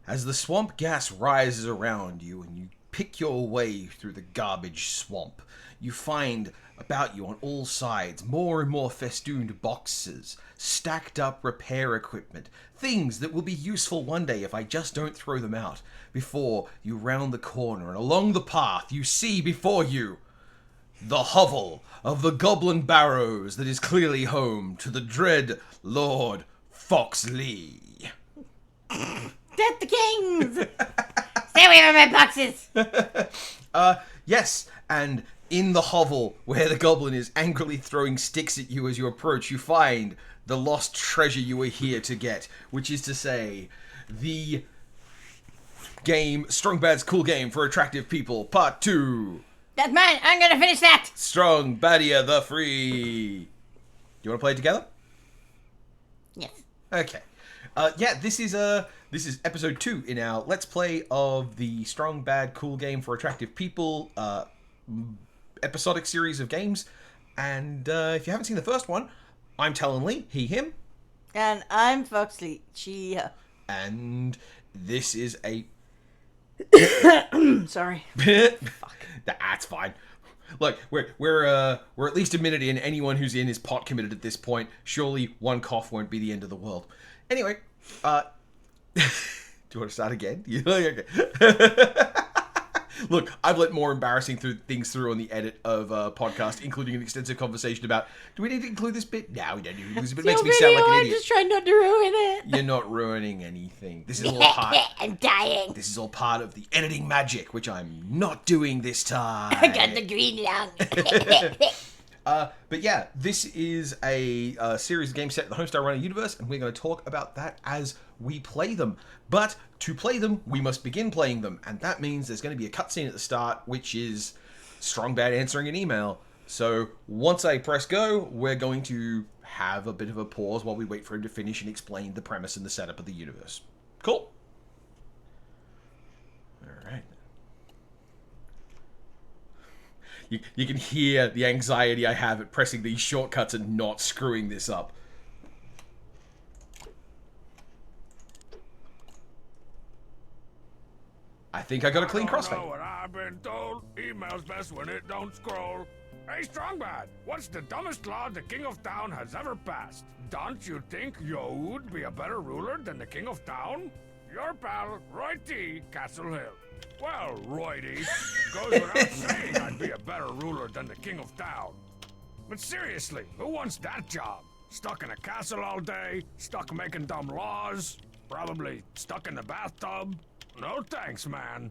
as the swamp gas rises around you and you pick your way through the garbage swamp, you find about you on all sides more and more festooned boxes, stacked up repair equipment, things that will be useful one day if I just don't throw them out. Before you round the corner and along the path, you see before you the hovel of the Goblin Barrows that is clearly home to the dread Lord Foxley. Death the kings! Stay away from my boxes! Yes, and in the hovel where the goblin is angrily throwing sticks at you as you approach, you find the lost treasure you were here to get, which is to say, the game Strong Bad's Cool Game for Attractive People, Part 2. That's mine! I'm gonna finish that! Strong BADIA the Free. Do you want to play it together? Yes. Okay. This is episode 2 in our Let's Play of the Strong Bad Cool Game for Attractive People episodic series of games. And if you haven't seen the first one, I'm Talen Lee, he, him. And I'm Foxley, she, her. And this is a... Sorry. Fuck. That's fine. Look, we're at least a minute in. Anyone who's in is pot committed at this point. Surely one cough won't be the end of the world. Anyway, do you want to start again? Okay. Look, I've let more embarrassing things through on the edit of a podcast, including an extensive conversation about, do we need to include this bit? No, we don't need to include this bit. It makes me sound like an idiot. I'm just trying not to ruin it. You're not ruining anything. This is all part... I'm dying. This is all part of the editing magic, which I'm not doing this time. I got the green lung. But yeah, this is a series of games set in the Homestar Runner universe, and we're going to talk about that as we play them. But to play them, we must begin playing them, and that means there's going to be a cutscene at the start, which is Strong Bad answering an email. So once I press go, we're going to have a bit of a pause while we wait for him to finish and explain the premise and the setup of the universe. Cool? Alright. You can hear the anxiety I have at pressing these shortcuts and not screwing this up. I think I got a clean crossfade. I don't know what I've been told. Email's best when it don't scroll. Hey, Strongbad, what's the dumbest law the King of Town has ever passed? Don't you think you would be a better ruler than the King of Town? Your pal, Roy T., Castle Hill. Well, Roy D., it goes without saying I'd be a better ruler than the King of Town. But seriously, who wants that job? Stuck in a castle all day? Stuck making dumb laws? Probably stuck in the bathtub? No thanks, man.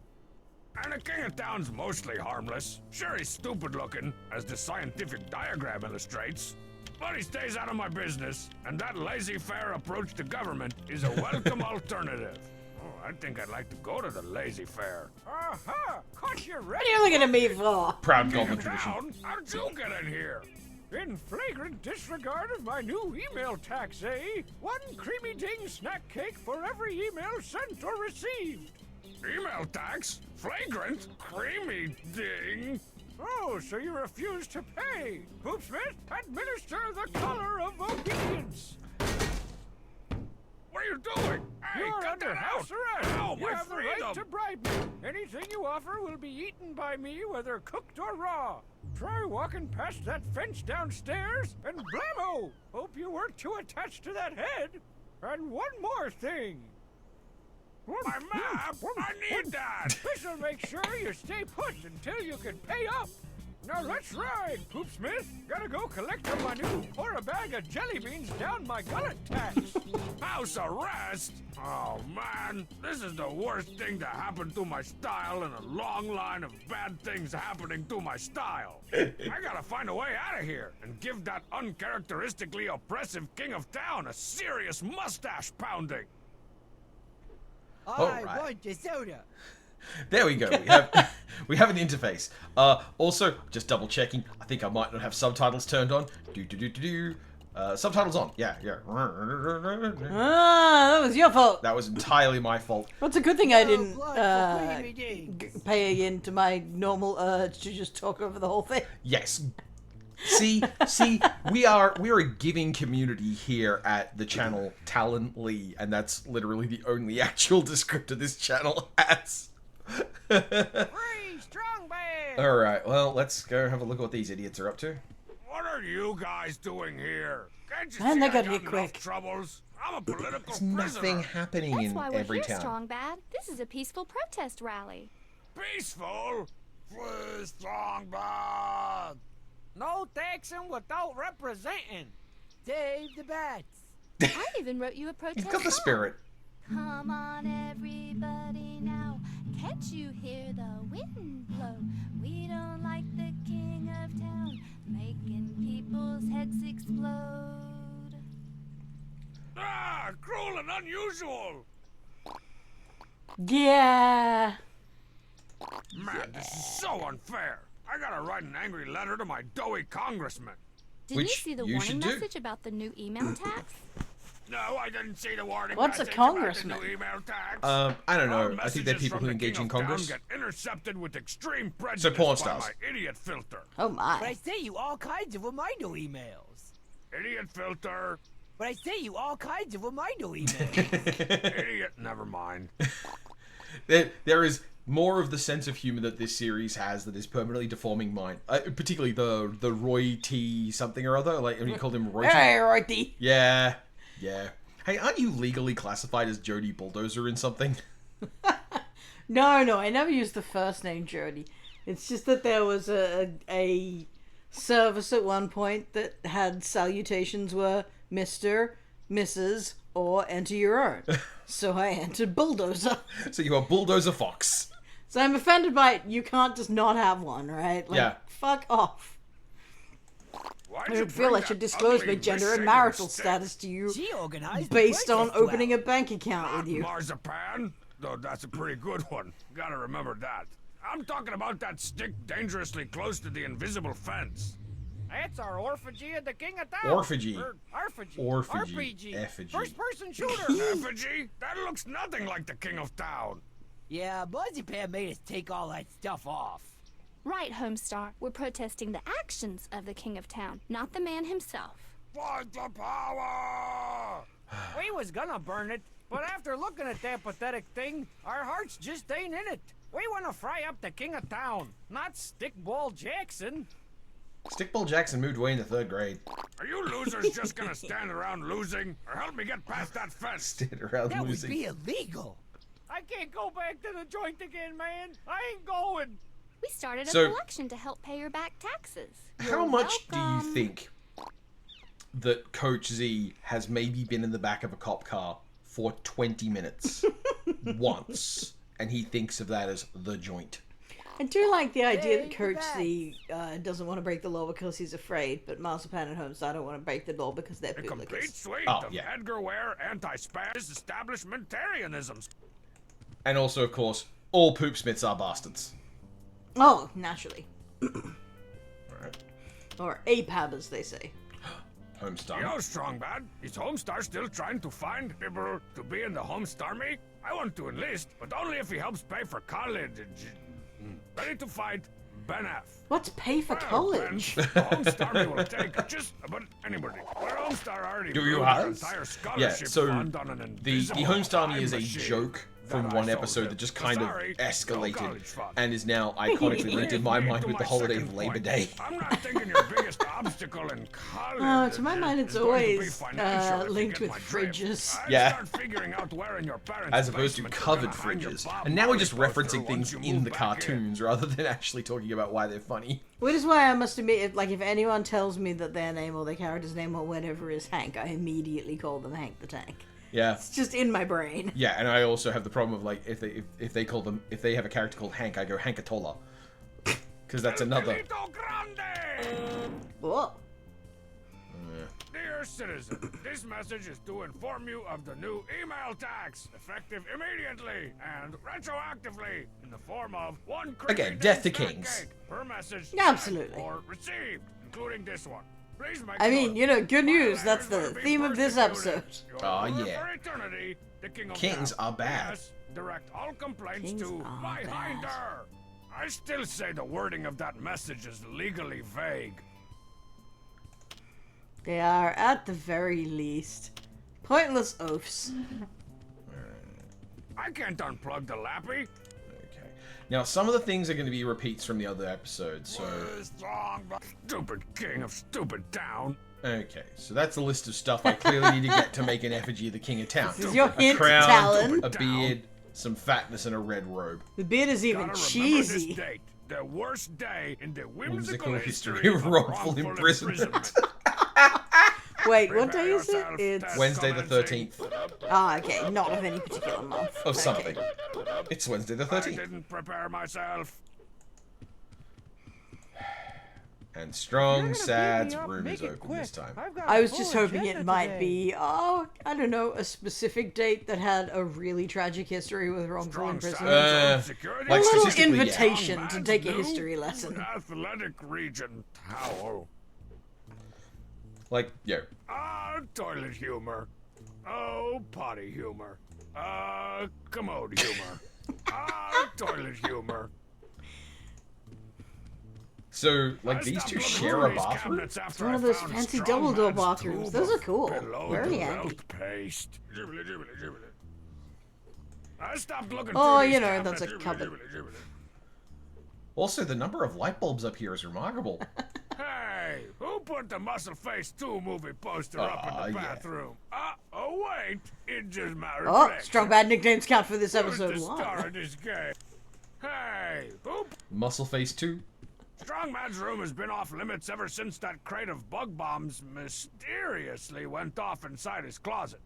And the King of Town's mostly harmless. Sure, he's stupid looking, as the scientific diagram illustrates. But he stays out of my business, and that laissez-faire approach to government is a welcome alternative. Oh, I think I'd like to go to the laissez-faire. Aha! Caught you right. What are you looking at me for? Proud Goblin tradition. Town? How'd you get in here? In flagrant disregard of my new email tax, eh? One creamy ding snack cake for every email sent or received. Email tax? Flagrant? Creamy ding? Oh, so you refuse to pay. Poopsmith, administer the color of obedience. What are you doing? Hey, you're under house arrest. Oh, you have freedom. The right to bribe me. Anything you offer will be eaten by me, whether cooked or raw. Try walking past that fence downstairs, and blammo! Hope you weren't too attached to that head. And one more thing. My map! I need that! This'll make sure you stay put until you can pay up. Now let's ride, Poopsmith. Gotta go collect on my new pour a bag of jelly beans down my gullet tax. House arrest? Oh man, this is the worst thing to happen to my style in a long line of bad things happening to my style. I gotta find a way out of here and give that uncharacteristically oppressive King of Town a serious mustache pounding. I want a soda. There we go. We have an interface. Also, just double checking. I think I might not have subtitles turned on. Subtitles on. Yeah. Ah, that was your fault. That was entirely my fault. Well, it's a good thing I didn't pay into my normal urge to just talk over the whole thing. Yes. See, we are a giving community here at the channel Talen Lee, and that's literally the only actual descriptor this channel has. Free strong bad. All right, well, let's go have a look at what these idiots are up to. What are you guys doing here? Can't you Man, see they I got got here enough quick. troubles? I'm a political There's prisoner. nothing happening That's in why we're every here, town. Strong Bad. This is a peaceful protest rally. Peaceful? Free strong bad. No taxing without representing. Save the bats. I even wrote you a protest You've got the song. spirit. Come on, everybody now. Can't you hear the wind blow? We don't like the king of town, making people's heads explode. Ah, cruel and unusual. Yeah. Man, this is so unfair. I gotta write an angry letter to my doughy congressman. Did Which you see the you warning should do. message about the new email tax? No, I didn't see the warning What's a message about the congressman? new email tax. I don't Our know. I think they're messages people from who the engage King in of Town Congress. get intercepted with extreme prejudice So porn by stars. my idiot filter. Oh But I my. sent you all kinds of reminder emails. Idiot filter. But I sent you all kinds of reminder emails. Idiot, never mind. There is more of the sense of humor that this series has that is permanently deforming mine. Particularly the Roy T something or other. Like, when you called him Roy T. Hey, righty. Yeah. Hey, aren't you legally classified as Jody Bulldozer in something? No, I never used the first name Jody. It's just that there was a service at one point that had salutations were Mr., Mrs., or enter your own. So I entered Bulldozer. So you are Bulldozer Fox. So I'm offended by it. You can't just not have one, right? Like, Yeah. fuck off. Why'd I you don't feel bring I should that disclose ugly, my gender and misshapen marital stick? status to you She organized the based on protest opening a rally. bank account Not with you. marzipan, though that's a pretty good one. Gotta remember that. I'm talking about that stick dangerously close to the invisible fence. That's our orphagy of the King of Town. Orphagy. Orphagy. Orphagy. RPG. Effigy. First-person shooter. Effigy? That looks nothing like the King of Town. Yeah, Marzipan made us take all that stuff off. Right, Homestar. We're protesting the actions of the king of town, not the man himself. Fight the power! We was gonna burn it, but after looking at that pathetic thing, our hearts just ain't in it. We wanna fry up the King of Town, not Stickball Jackson. Stickball Jackson moved away in the 3rd grade. Are you losers just gonna stand around losing? Or help me get past that fence? Stood around That losing. would be illegal. I can't go back to the joint again, man. I ain't going. We started a So- collection to help pay your back taxes. How You're much do welcome. you think that Coach Z has maybe been in the back of a cop car for 20 minutes once, and he thinks of that as the joint? I do like the idea that Take the Coach bats. Z doesn't want to break the law because he's afraid, but Marzipan and Homestar don't want to break the law because they're A complete bootlickers. suite Oh, of yeah. Edgar Ware anti-Spanish establishmentarianisms. And also, of course, all poopsmiths are bastards. Oh, naturally. Alright. Or APAB, as they say. Homestar. Yo, Strongbad, is Homestar still trying to find people to be in the Homestar Army? I want to enlist, but only if he helps pay for college. Ready to fight, Ben F. What's pay for Well, college? Ben, the Homestar Army will take just about anybody. Well, Homestar already Do you blew their has? entire Yeah, scholarship so fund on an the invisible Homestar Army time is a machine joke from that I one sold episode him. that just kind Sorry, of no escalated college fund. and is now iconically linked in my Lead me mind to with the my holiday second of Labor point. Day. I'm not thinking your biggest obstacle in college. Oh, to my mind, it's is going to be always financial, if you linked get with my drift. fridges. I'd Yeah. start figuring out where in your parents' As opposed to basement you're covered gonna hang your fridges. Bob And now we're Marley just poster referencing once things you in move the back in. cartoons rather than actually talking about why they're funny. Which is why I must admit, if anyone tells me that their name or their character's name or whatever is Hank, I immediately call them Hank the Tank. Yeah. It's just in my brain. Yeah, and I also have the problem of like if they have a character called Hank, I go Hankatola. Because that's another. Delito Grande! Whoa. Dear citizen, this message is to inform you of the new email tax, effective immediately and retroactively in the form of one Again, death to snack kings. cake per message Absolutely. sent or received, including this one. Please make I mean, note. you know, good news. While That's others the will be theme of this persecuted, episode. your Aw, ruler yeah. for eternity, the King of Kings Town. are bad. Yes, direct all complaints Kings to are my bad. hinder. I still say the wording of that message is legally vague. They are, at the very least, pointless oafs. I can't unplug the lappy. Okay. Now, some of the things are going to be repeats from the other episodes, so... Strong, stupid king of stupid town. Okay, so that's a list of stuff I clearly need to get to make an effigy of the king of town. This is your hint, crown, Talen. a beard, some fatness, and a red robe. The beard is even Gotta remember cheesy. this date, the worst day in the Whimsical whimsical history of wrongful imprisonment. Wait, what day is it? It's Wednesday the 13th okay, not of any particular month. of Okay. something. It's Wednesday the I 13th. didn't prepare myself. And Strong Sad's room is Make it open quick. this time. I've got I a was full just hoping agenda it might today. be, I don't know, a specific date that had a really tragic history with wrongful Strong imprisonment. Uh, security. like a little statistically, yeah. invitation to take a New history lesson. Athletic region towel. Like, yo. Toilet humor. Potty humor. Commode humor. Toilet humor. So, like, I these stopped two looking share through a these bathroom? cabinets after It's one of I those found fancy Strong double-door Man's bathrooms. tube Those are of cool. below Very the handy. belt paste. Jibbly, jibbly, jibbly. I stopped looking Oh, through these you know, that's cabinets. a cupboard. Jibbly, jibbly, jibbly. Also, the number of light bulbs up here is remarkable. Hey, who put the Muscle Face 2 movie poster up in the Yeah. bathroom? Oh wait, it just my Oh, reflection. strong bad nicknames count for this Who's episode the star 1. of this game? Hey, who? Muscle Face 2. Strongman's room has been off limits ever since that crate of bug bombs mysteriously went off inside his closet.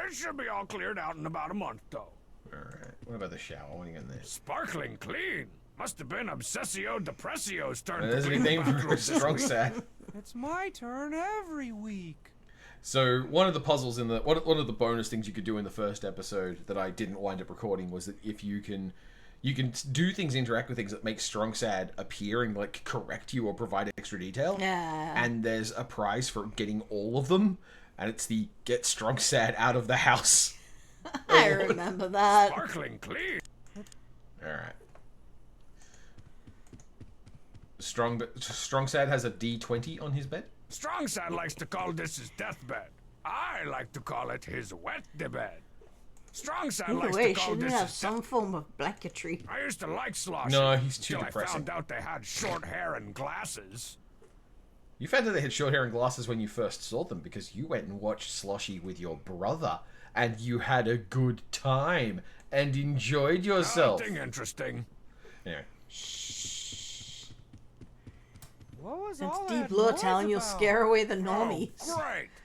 It should be all cleared out in about a month, though. Alright, what about the shower? What do you got in there? Sparkling clean. Must have been Obsessio Depressio's turn There's to a clean the nickname for bathroom this Strong week. Sad. It's my turn every week. So one of the puzzles in the one of the bonus things you could do in the first episode that I didn't wind up recording was that if you can do things, interact with things that make Strong Sad appear and like correct you or provide extra detail. Yeah. And there's a prize for getting all of them, and it's the get Strong Sad out of the house. I remember that. Sparkling clean. All right. Strong Sad has a D20 on his bed. Strong Sad likes to call this his deathbed. I like to call it his wet bed. Strong Sad Either likes way, to call shouldn't it this have his some form of blanketry? I used to like Sloshy. No, he's too till depressing. I found out they had short hair and glasses. You found out they had short hair and glasses when you first saw them because you went and watched Sloshy with your brother, and you had a good time and enjoyed yourself. Nothing interesting. Anyway. What was That's all deep that lore, noise Talon. You'll about? scare away the Oh, normies.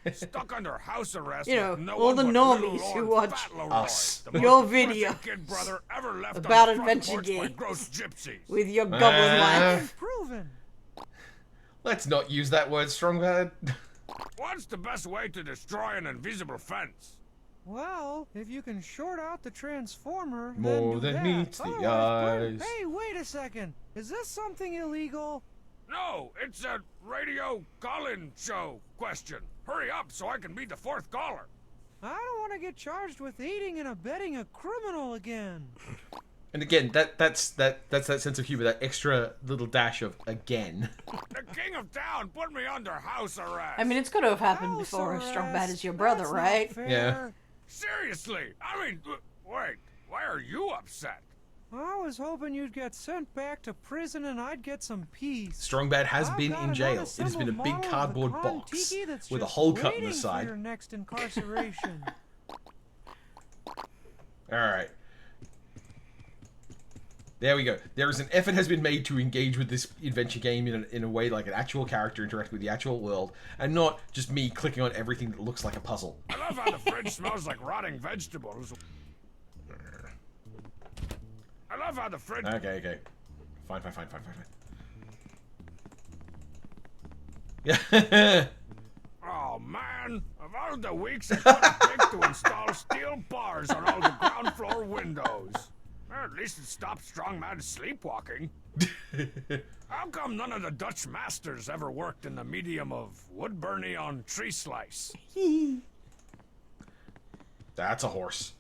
great. Stuck under house arrest. You know, with no all one the but normies little who Lord watch Fat Leroy, us. the your most depressing video kid brother ever left about on the front adventure porch by games. gross gypsies. With your goblin wife. Proven. Let's not use that word, Strong Bad. What's the best way to destroy an invisible fence? Well, if you can short out the transformer, More then do than that. meets the Otherwise, eyes. Hey, wait a second. Is this something illegal? No, it's a radio call-in show question. Hurry up so I can be the fourth caller. I don't want to get charged with aiding and abetting a criminal again. And again, that's that sense of humor, that extra little dash of again. The king of town put me under house arrest. I mean, it's got to have happened House before arrest. Strong Bad is your brother, That's not right? fair. Yeah. Seriously, I mean, wait, why are you upset? I was hoping you'd get sent back to prison and I'd get some peace. Strong Bad has I've been got in an jail. It has unassembled been a big model of the cardboard box Kon-Tiki that's with a just hole cut in waiting the for side. your next incarceration. Alright. There we go. There is an effort has been made to engage with this adventure game in a way like an actual character interacting with the actual world, and not just me clicking on everything that looks like a puzzle. I love how the fridge smells like rotting vegetables. I love how the fridge... Okay. Fine. Yeah. Oh, man. Of all the weeks it could have taken to install steel bars on all the ground floor windows. Well, at least it stopped Strong Man's sleepwalking. How come none of the Dutch masters ever worked in the medium of wood burning on tree slice? That's a horse.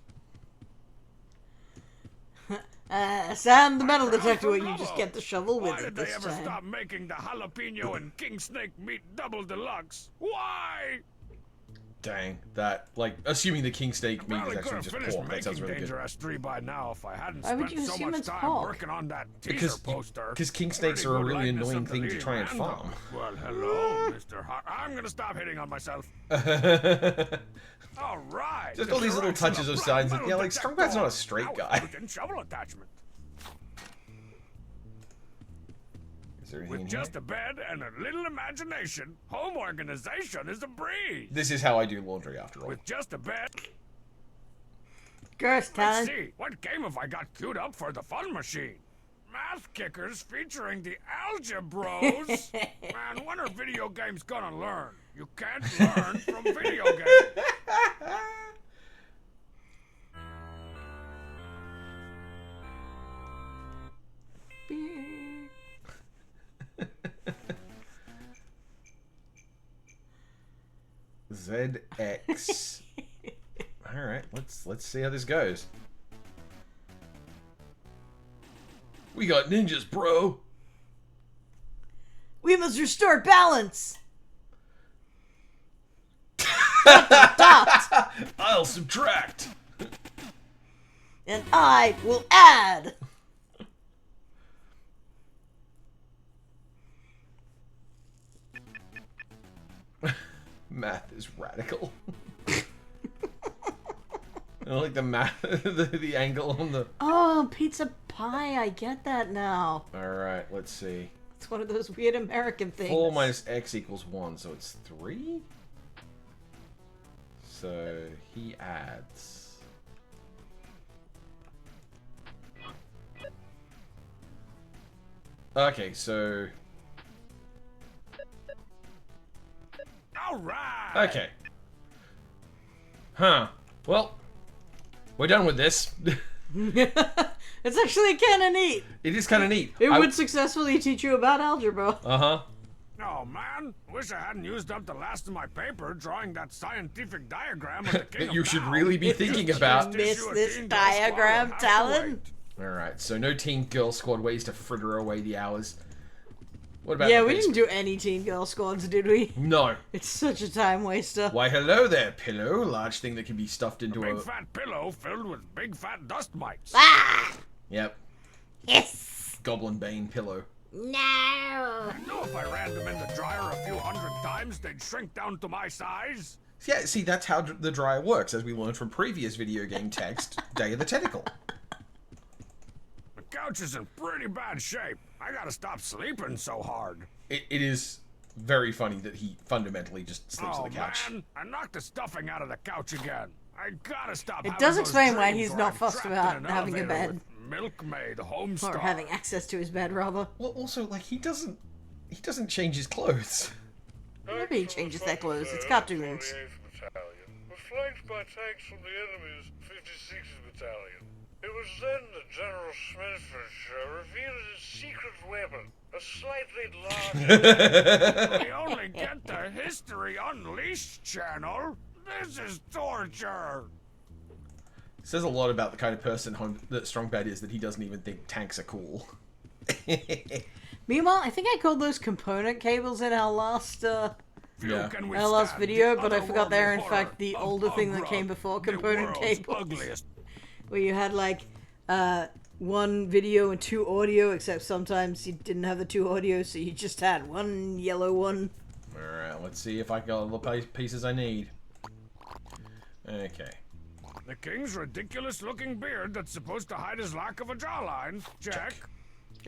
Sand the metal detector where you just get the shovel with Why it did they this ever time. stop making the jalapeno and king snake meat double deluxe? Why? Dang, that, like, assuming the king steak meat is Probably could actually have just finished pork, that sounds making really good. Danger S3 by now if I hadn't Why would spent you so assume much it's time pork? working on that Because teaser poster. king steaks Pretty are a good really likeness annoying of the thing to leading try and man, farm. though. Well, hello, Mr. I'm gonna stop hitting on myself. All right. Just all these little touches of signs that, yeah, like, Strongbad's not a straight guy. Shovel attachment. Is there anything With in here? just a bed and a little imagination, home organization is a breeze. This is how I do laundry, after all. With just a bed. Gross, Let's Talon. see, what game have I got queued up for the fun machine? Math kickers featuring the Algebros. Man, when are video games gonna learn? You can't learn from video games. ZX. Alright, let's see how this goes. We got ninjas, bro! We must restore balance. Dot. I'll subtract! And I will add. Math is radical. I like the math, the angle on the... Oh, pizza pie. I get that now. Alright, let's see. It's one of those weird American things. 4 minus x equals 1, so it's 3? So, he adds... Okay, so... All right. Okay. Huh. Well, we're done with this. It's actually kind of neat. It is kind of neat. It would successfully teach you about algebra. Uh-huh. Oh man, wish I hadn't used up the last of my paper drawing that scientific diagram of the king That of you should Tao. really be thinking about. Miss Issue a this teen girl squad diagram, will have to Talon? wait. Alright, so no Teen Girl Squad ways to fritter away the hours. What about Yeah, the we basement? didn't do any Teen Girl Squads, did we? No. It's such a time waster. Why, hello there, pillow. Large thing that can be stuffed into Big a... fat pillow filled with big fat dust mites. Ah! Yep. Yes! Goblin Bane pillow. No! I know if I ran them in the dryer a few hundred times, they'd shrink down to my size. Yeah, see, that's how the dryer works, as we learned from previous video game text, Day of the Tentacle. The couch is in pretty bad shape. I gotta stop sleeping so hard. It is very funny that he fundamentally just sleeps Oh on the couch. man, I knocked the stuffing out of the couch again. I gotta stop. It having does those explain why dreams he's where not I'm fussed trapped about in an having a elevator bed. with Milkmaid, Homestar. Or having access to his bed, rather. Well, also, like, he doesn't change his clothes. Maybe he changes their clothes. It's cartoons. Battalion were flanked by tanks from the enemy's 56th Battalion. It was then that General Smithford revealed his secret weapon, a slightly larger... We only get the History Unleashed channel. This is torture. Says a lot about the kind of person that Strongbad is, that he doesn't even think tanks are cool. Meanwhile, I think I called those component cables in our last Few Yeah. can our last withstand video, the but I forgot they're in otherworldly fact the horror older of thing that Ugrug, came before the component world's cables. ugliest. Where you had like one video and two audio, except sometimes you didn't have the two audio, so you just had one yellow one. Alright, let's see if I got all the pieces I need. Okay. The king's ridiculous-looking beard that's supposed to hide his lack of a jawline. Check.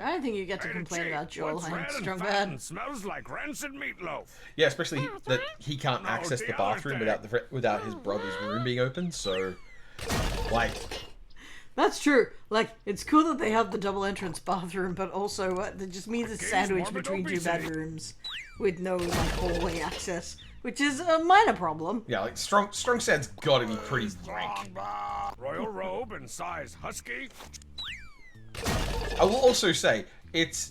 I don't think you get to Hey, the complain cheek. about Joel What's Hines red and strong fat bad. and smells like rancid meatloaf. Yeah, especially that he can't No, access the the other bathroom thing. without his brother's room being open, so... Like... That's true. Like, it's cool that they have the double entrance bathroom, but also that just means it's king's sandwiched morbid between two obesity. bedrooms with no like hallway access, which is a minor problem. Yeah, like, Strongsad's gotta be pretty rank. Royal robe in size husky. I will also say, it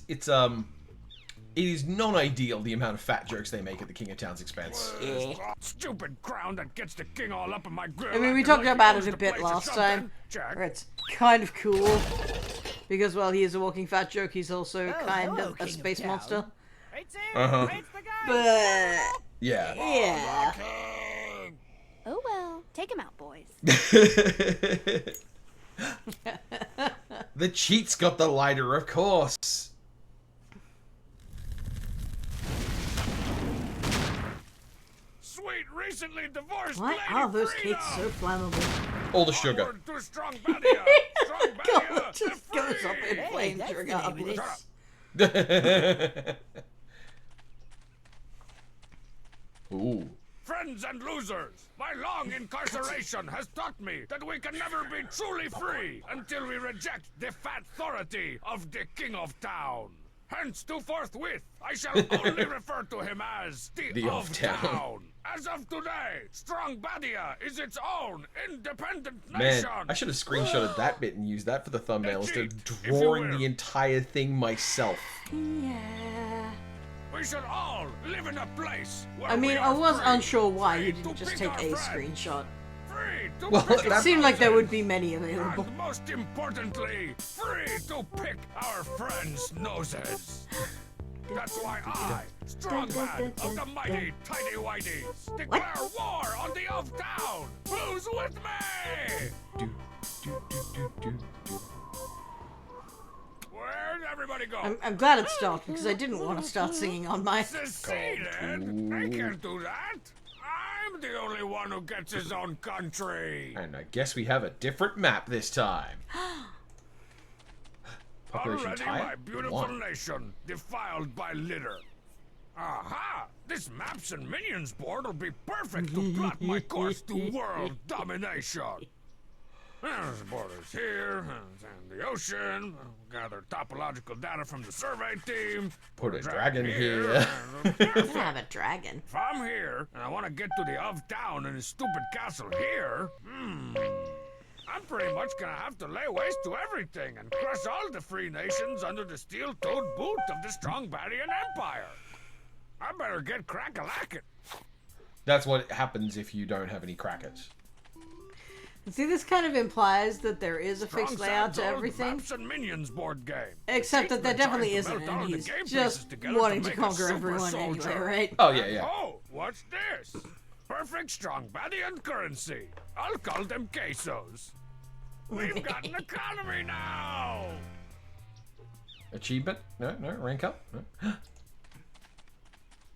is non-ideal the amount of fat jokes they make at the King of Town's expense. Stupid crown that gets the king all up in my grill. I mean, we acting talked like he about owns it a the bit place or last something. time, Check. where it's kind of cool Because while he is a walking fat joke, he's also kind hello, of a King of space Town. monster. It's him! Uh-huh. It's the guy! But Yeah. yeah, Oh well, take him out, boys. The cheat's got the lighter, of course. Sweet, recently divorced why lady are those freedom! cakes so flammable? All the sugar. Onward to strong Badia! Strong God, Badia! it just goes up in Hey, flames that's the name of regardless. this. Ooh. Friends and losers, my long incarceration has taught me that we can never be truly free until we reject the fat authority of the King of Town. Hence, to forthwith, I shall only refer to him as the of Town. As of today, Strong Badia is its own independent Man, nation. I should have screenshotted that bit and used that for the thumbnail instead of Cheat, if you drawing will. the entire thing myself. Yeah. We should all live in a place where I mean, we I are was free, unsure why you free didn't to just pick take our a friends, screenshot. Free to Well, pick It our seemed like there would noses. be many available. And most importantly, free to pick our friends' noses. That's why I, strong man of the mighty Tiny Whiteys, declare war on the of town. Who's with me? Do, do, do, do, do, do. Where'd everybody go? I'm glad it stopped because I didn't want to start singing on my. Seceded? I can't do that. I'm the only one who gets his own country. And I guess we have a different map this time. Population Already type? my beautiful 1. nation defiled by litter. Aha! This maps and minions board will be perfect to plot my course to world domination. There's borders here, and the ocean. Gather topological data from the survey team. Put a dragon here. I have a dragon. If I'm here and I want to get to the of town and his stupid castle here, I'm pretty much gonna have to lay waste to everything and crush all the free nations under the steel-toed boot of the strong Badian Empire. I better get crack-a-lackin'. That's what happens if you don't have any crackers. See, this kind of implies that there is a fixed Strong layout to Sam's old everything. Maps and Minions board game. Except that there Cheats been definitely trying to isn't, melt all and the he's game pieces just together wanting to make a conquer super everyone soldier. anyway, right? Oh, yeah, yeah. Oh, what's this? Perfect strong Badian currency. I'll call them pesos. We've got an economy now. Achievement? No, rank up? No.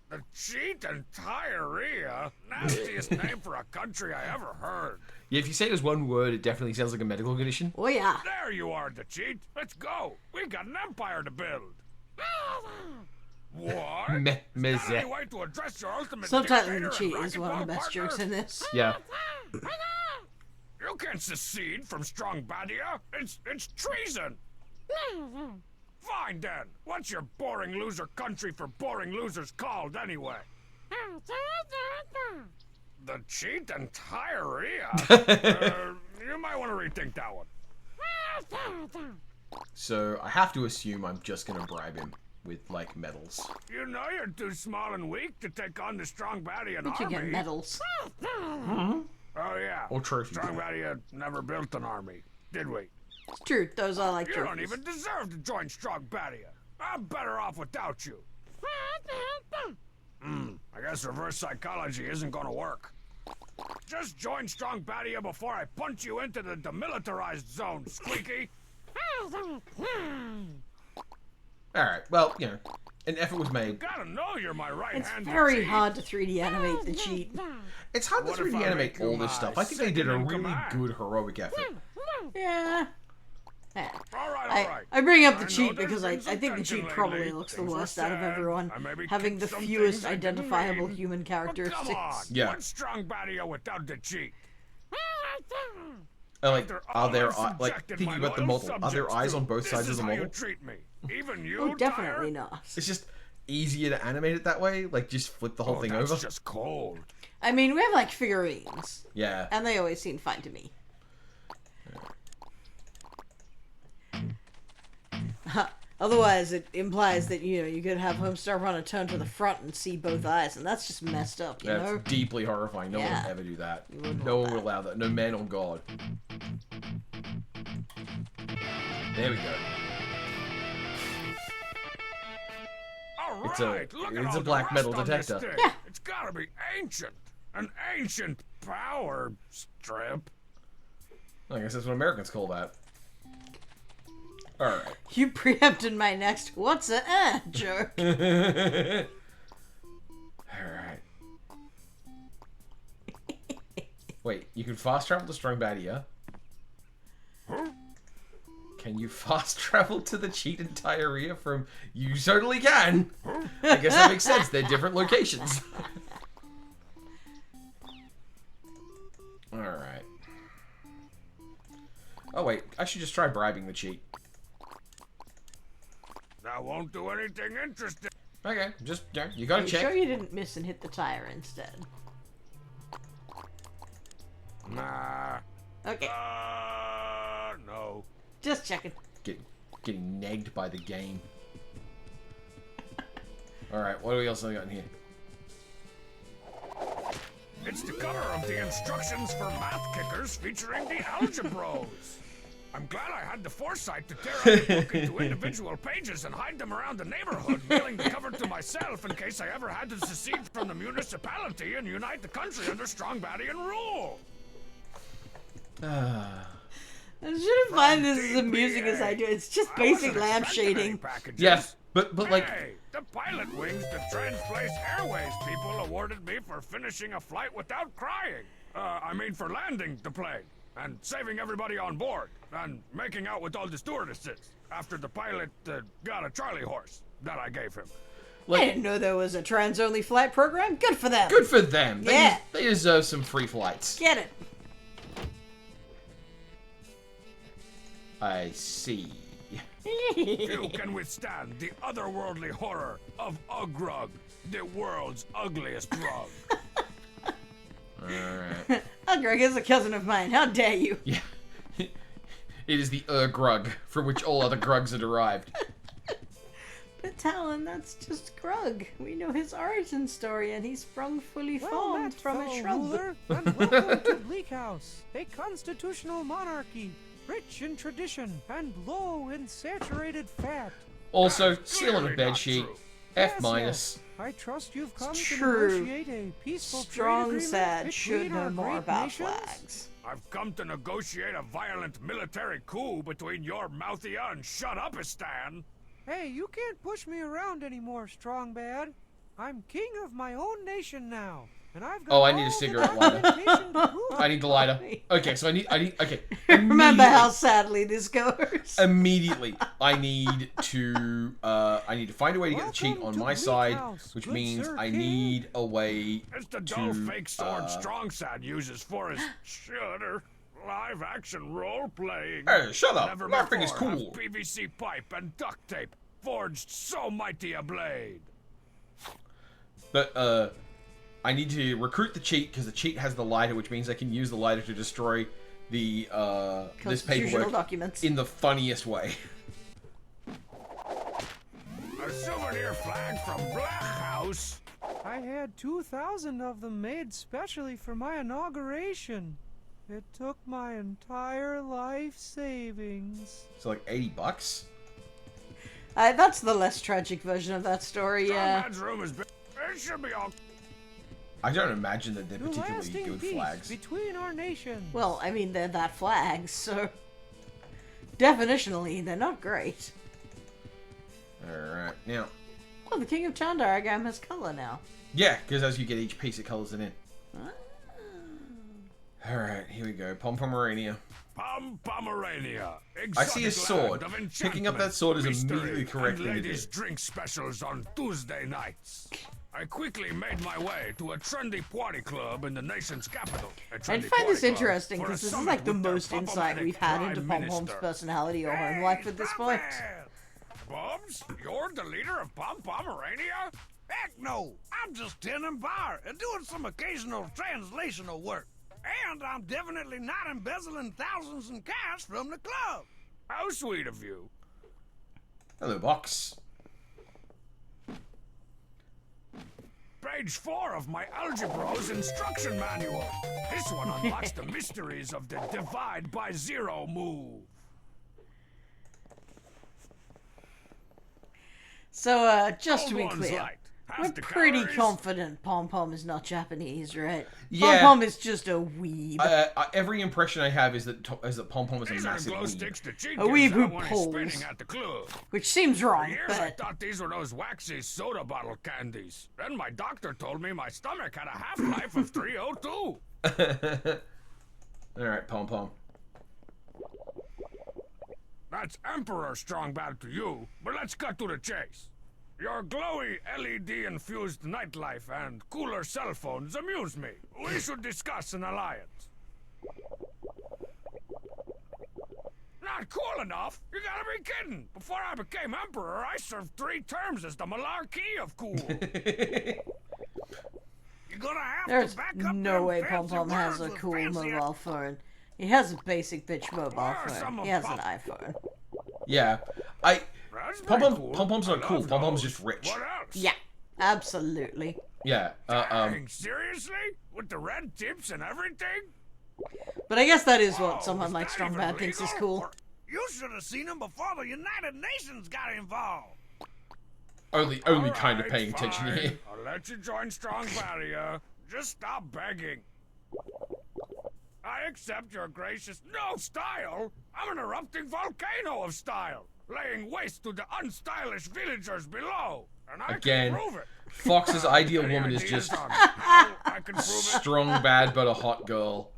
The cheat and diarrhea. Nastiest name for a country I ever heard. Yeah, if you say it as one word, it definitely sounds like a medical condition. Oh yeah. There you are, the cheat. Let's go. We got an empire to build. What? Got any way to address your ultimate Subtitling dictator the and cheat is one of the racquetball best jokes partner? in this. Yeah. You can't secede from strong Badia. It's treason. Fine then. What's your boring loser country for boring losers called anyway? The cheat and diarrhea? You might want to rethink that one. So I have to assume I'm just gonna bribe him with, like, medals. You know you're too small and weak to take on the strong Badian But you army. get medals. Oh yeah. Or trophies. Strong Badia never built an army, did we? It's true, those are like You don't trophies. even deserve to join Strong Badia. I'm better off without you. I guess reverse psychology isn't gonna work. Just join Strong Badia before I punch you into the demilitarized zone, Squeaky. Alright, well, you know, an effort was made. Gotta know you're my right It's hand. very hard to 3D animate the cheat. It's hard to What if 3D I animate make you all this my stuff. I think they did a second in really command? good heroic effort. Yeah. Yeah. All right. I bring up the I know cheat there's because been I some think the tension cheat probably lately. looks the Things were worst out of said. everyone, I maybe having the kicked some fewest things I didn't identifiable mean. human But come on, characteristics. Yeah. what's Strong Badia without the cheat? Like, After are all there, I've like, subjected thinking my about the loyal model, are there subjects eyes to, on both sides of this the is how you model? treat me. Even you, Oh, definitely Tyre? not. It's just easier to animate it that way, like, just flip the whole thing that's over. just cold. I mean, we have like figurines, Yeah. and they always seem fine to me. Otherwise, it implies that, you know, you could have Homestar Runner turn to the front and see both eyes, and that's just messed up, you That's know? deeply horrifying. No one Yeah. would ever do that. wouldn't No want one would allow that. No man or God. There we go. It's Right, look at a all black the metal rust on this detector. thing. Yeah. It's gotta be ancient. An ancient power strip. I guess that's what Americans call that. Alright. You preempted my next "what's a joke." Alright. Wait, you can fast travel to Strong BADIA. Can you fast travel to the cheat and diarrhea from... You certainly can! I guess that makes sense. They're different locations. Alright. Oh wait, I should just try bribing the cheat. That won't do anything interesting. Okay, just, yeah, you gotta Are you check. sure you didn't miss and hit the tire instead? Nah. Okay, No. just checking. Getting nagged by the game. Alright, what do we else got in here? It's the cover of the instructions for math kickers featuring the algebros. I'm glad I had the foresight to tear out the book into individual pages and hide them around the neighborhood, mailing the cover to myself in case I ever had to secede from the municipality and unite the country under strong BADIan rule. I shouldn't find this as amusing as I do. It's just I wasn't basic lamp expecting any shading. packages. Yes, but like... Hey, the pilot wings the Transplace Airways people awarded me for finishing a flight without crying. I mean for landing the plane and saving everybody on board and making out with all the stewardesses after the pilot got a Charlie horse that I gave him. I didn't know there was a trans-only flight program. Good for them. Good for them. Yeah. They deserve some free flights. Get it. I see. Few can withstand the otherworldly horror of Ugrug, the world's ugliest rug. Alright. Greg is a cousin of mine. How dare you? Yeah. It is the grug, from which all other grugs are derived. But Talen, that's just Grug. We know his origin story, and he sprung fully formed from a shrub. Ruler, and welcome to Bleak House, a constitutional monarchy, rich in tradition and low in saturated fat. Also, That's seal on a clearly not bedsheet. true. F Yes, minus. yes. I trust you've come to True. negotiate a peaceful trade Strong agreement sad should between know our more great about nations. flags. I've come to negotiate a violent military coup between your Mouthia and Shut Upistan. Hey, you can't push me around anymore, Strong Bad. I'm king of my own nation now, and I've got Oh, I need a all the cigarette lighter. documentation to prove I need the lighter. Okay, so okay. Remember how Immediately- sadly this goes. Immediately, I need to find a way to get the cheat Welcome on to my Bleak side, House, which good means Sir I King. need a way It's the dull to, fake sword Strongsad uses for his shudder live-action role-playing. Hey, shut up. Never Laughing is before have cool. PVC pipe and duct tape forged so mighty a blade. But I need to recruit the cheat because the cheat has the lighter, which means I can use the lighter to destroy the this Constitutional paperwork documents. in the funniest way. A souvenir flag from Black House. I had 2,000 of them made specially for my inauguration. It took my entire life savings. So like $80. That's the less tragic version of that story, yeah. Strongman's room is big. It should be all. I don't imagine that they're To particularly lasting good peace flags. between our nations. Well, I mean, they're that flags, so... Definitionally, they're not great. Alright, now... Oh, the King of Town diagram has color now. Yeah, because as you get each piece, it colors it in. Ah. Alright, here we go. Pomerania. Pomerania. I see a exotic sword. land of Picking up that enchantment, sword is mystery, immediately correct and thing to do. ladies' drink specials on Tuesday nights. I quickly made my way to a trendy party club in the nation's capital. A I trendy find this party club interesting for a because this is summit like the with their most insight Pop-O-Matic we've had into Prime Pom Pom's Minister. personality or home life at this point. Bubs, you're the leader of Pomerania? Heck no! I'm just tending bar and doing some occasional translational work. And I'm definitely not embezzling thousands in cash from the club. How sweet of you. Hello, box. Page 4 of my Algebro's instruction manual. This one unlocks the mysteries of the divide by zero move. So, just to be Cold one's clear, light. Half we're the pretty calories. confident Pom Pom is not Japanese, right? Yeah. Pom Pom is just a weeb. Every impression I have is that Pom Pom is a These are massive glow weeb. sticks the cheat A weeb gives who out when he's pulls. spinning at the club. Which seems For wrong, years I but... thought these were those waxy soda bottle candies. Then my doctor told me my stomach had a half-life of 302. Alright, Pom Pom. That's Emperor Strong Bad to you, but let's cut to the chase. Your glowy LED-infused nightlife and cooler cell phones amuse me. We should discuss an alliance. Not cool enough? You gotta be kidding! Before I became Emperor, I served 3 terms as the Malarkey of cool. You're gonna have There's to back up no them way fancy Pom Pom has a words with cool fancy mobile phone. He has a basic bitch mobile Where are some phone. of He has an Pop- iPhone. Yeah. That's pretty cool. Pom Pom's I not cool. love Pom Pom's those. just rich. What else? Yeah, absolutely. Yeah. Dang, seriously? With the red tips and everything? But I guess that is what Whoa, someone is like that Strong even Bad thinks is legal? cool. Or- You should have seen him before the United Nations got involved. Only Alright, kind of paying attention fine. here. I'll let you join Strong BADIA. Just stop begging. I accept your gracious no style. I'm an erupting volcano of style, laying waste to the unstylish villagers below. And I Again, can prove it. Fox's ideal Any woman is ideas just on how I can prove it. strong, bad, but a hot girl.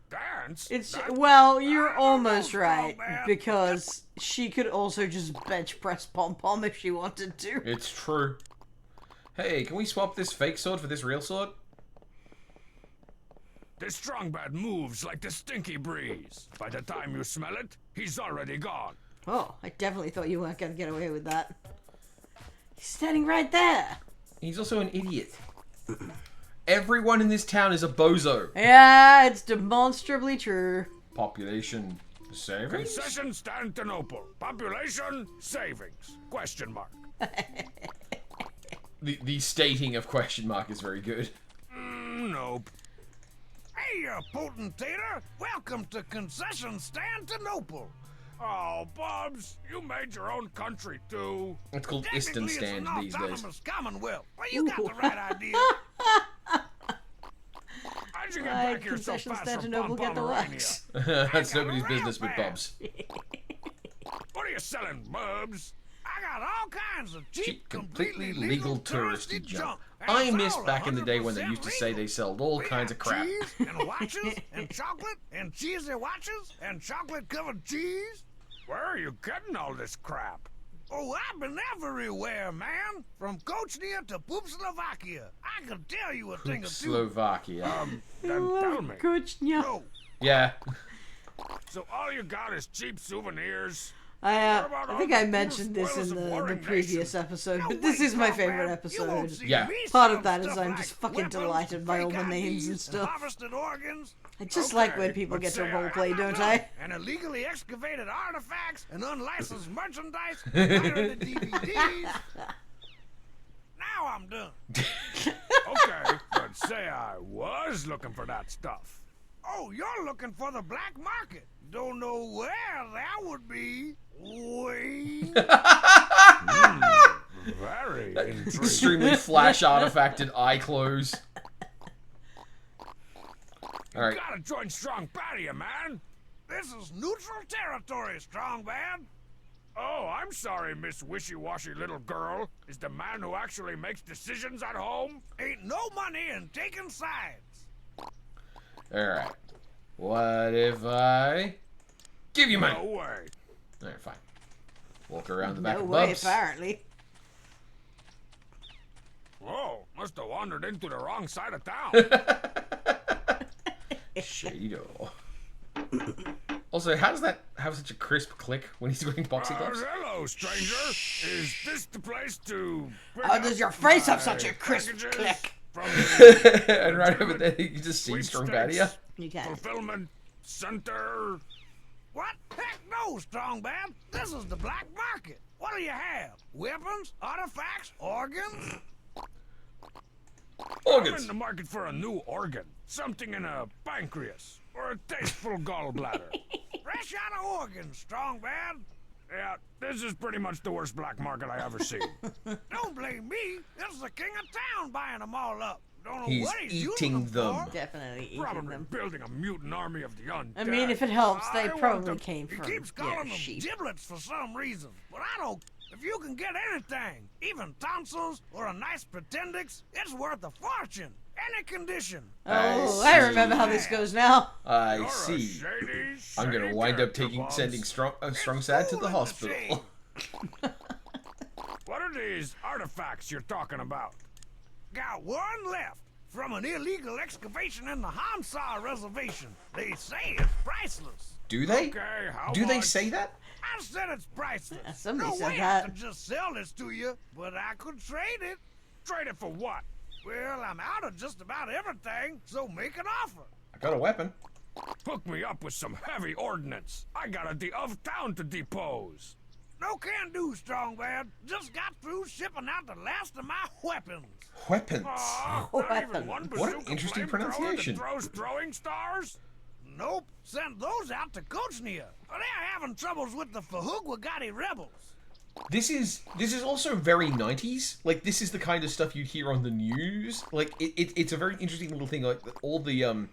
Dance? It's That- well, you're I don't almost know, right Strong Bad. because she could also just bench press Pom Pom if she wanted to. It's true. Hey, can we swap this fake sword for this real sword? This strong bad moves like the stinky breeze. By the time you smell it, he's already gone. Oh, I definitely thought you weren't gonna get away with that. He's standing right there. He's also an idiot. Everyone in this town is a bozo. Yeah, it's demonstrably true. Population savings? Concession Constantinople. Population savings. Question mark. The stating of question mark is very good. Nope. Hey, you potentator! Welcome to Concession Constantinople. Oh, Bubs, you made your own country too. It's called Technically, Istan it's Stand an these days. autonomous commonwealth. Well, you got the right idea. How'd you get Why back here so concession fast from Constantinople get the Pomerania? works? That's nobody's business but Bubs. What are you selling, Bubs? I got all kinds of cheap, Cheap, completely legal touristy junk. I And miss it's all back in the day when they 100% used to say legal. they sold all We kinds of got crap. Cheese and watches and chocolate and cheesy watches and chocolate covered cheese. Where are you getting all this crap? Oh, I've been everywhere, man. From Kochnia to Poop Slovakia. I can tell you a thing or two. Slovakia. Then tell me. Kuchnia. Oh, Yeah. So all you got is cheap souvenirs? I think I all the mentioned this spoils in of the warring previous nations? episode, no but this way, is my Strong favorite Man. You episode. won't see Yeah. me Part selling of that is stuff I'm like just fucking weapons, delighted by all fake the names and IDs, stuff. harvested organs. I just like Okay, when people but get to say I- roleplay, don't I? And illegally excavated artifacts and unlicensed merchandise, pirated DVDs. Now I'm done. Okay, but say I was looking for that stuff. Oh, you're looking for the black market. Don't know where that would be. Wait. Very intriguing. Extremely flash artifacted eye clothes. Alright. Gotta join Strong BADIA, man. This is neutral territory, Strong Man. Oh, I'm sorry, Miss Wishy-Washy little girl. Is the man who actually makes decisions at home? Ain't no money in taking sides. Alright. What if I give you money? No way. Alright, fine. Walk around the back No of way, Bubs. apparently. Whoa, must have wandered into the wrong side of town. Shado. Also, how does that have such a crisp click when he's wearing boxing gloves? Hello, stranger. Is this the place to... How does your face have such a crisp click? From the And right over there, you can just see Strong Badia. You can. fulfillment center? What? Heck no, Strong Man. This is the black market. What do you have? Weapons, artifacts, organs? I'm Organs. in the market for a new organ. Something in a pancreas. Or a tasteful gallbladder. Fresh out of organs, Strong Man. Yeah, this is pretty much the worst black market I ever seen. Don't blame me. It's the king of town buying them all up. Don't know He's what he's eating using them them. for. Definitely eating Probably them. building a mutant army of the undead. I mean, if it helps, they I want probably them- came He from keeps calling them sheep. giblets for some reason, but I don't. If you can get anything, even tonsils or a nice pretendix, it's worth a fortune. Any condition. Oh, I remember how this goes now. I You're a see. shady, I'm gonna shady wind up character, sending Bubs. strong sad to the Fooling hospital. shame. What are these artifacts you're talking about? Got one left from an illegal excavation in the Hamsar Reservation. They say it's priceless. Do they? Okay, how Do they much? say that? I said it's priceless. Yeah, somebody no said way that. I could just sell this to you, but I could trade it. Trade it for what? Well, I'm out of just about everything, so make an offer. I got a weapon. Hook me up with some heavy ordnance. I got a of town to depose. No can do, strong bad. Just got through shipping out the last of my weapons. Weapons. Aw, Oh, not even weapon. one What an bazooka interesting flamethrower pronunciation. that throws throwing stars? Nope, sent those out to Kochnia. They're having troubles with the Fahugwagati rebels. This is also very 90s. Like, this is the kind of stuff you'd hear on the news. Like, it's a very interesting little thing. Like, all the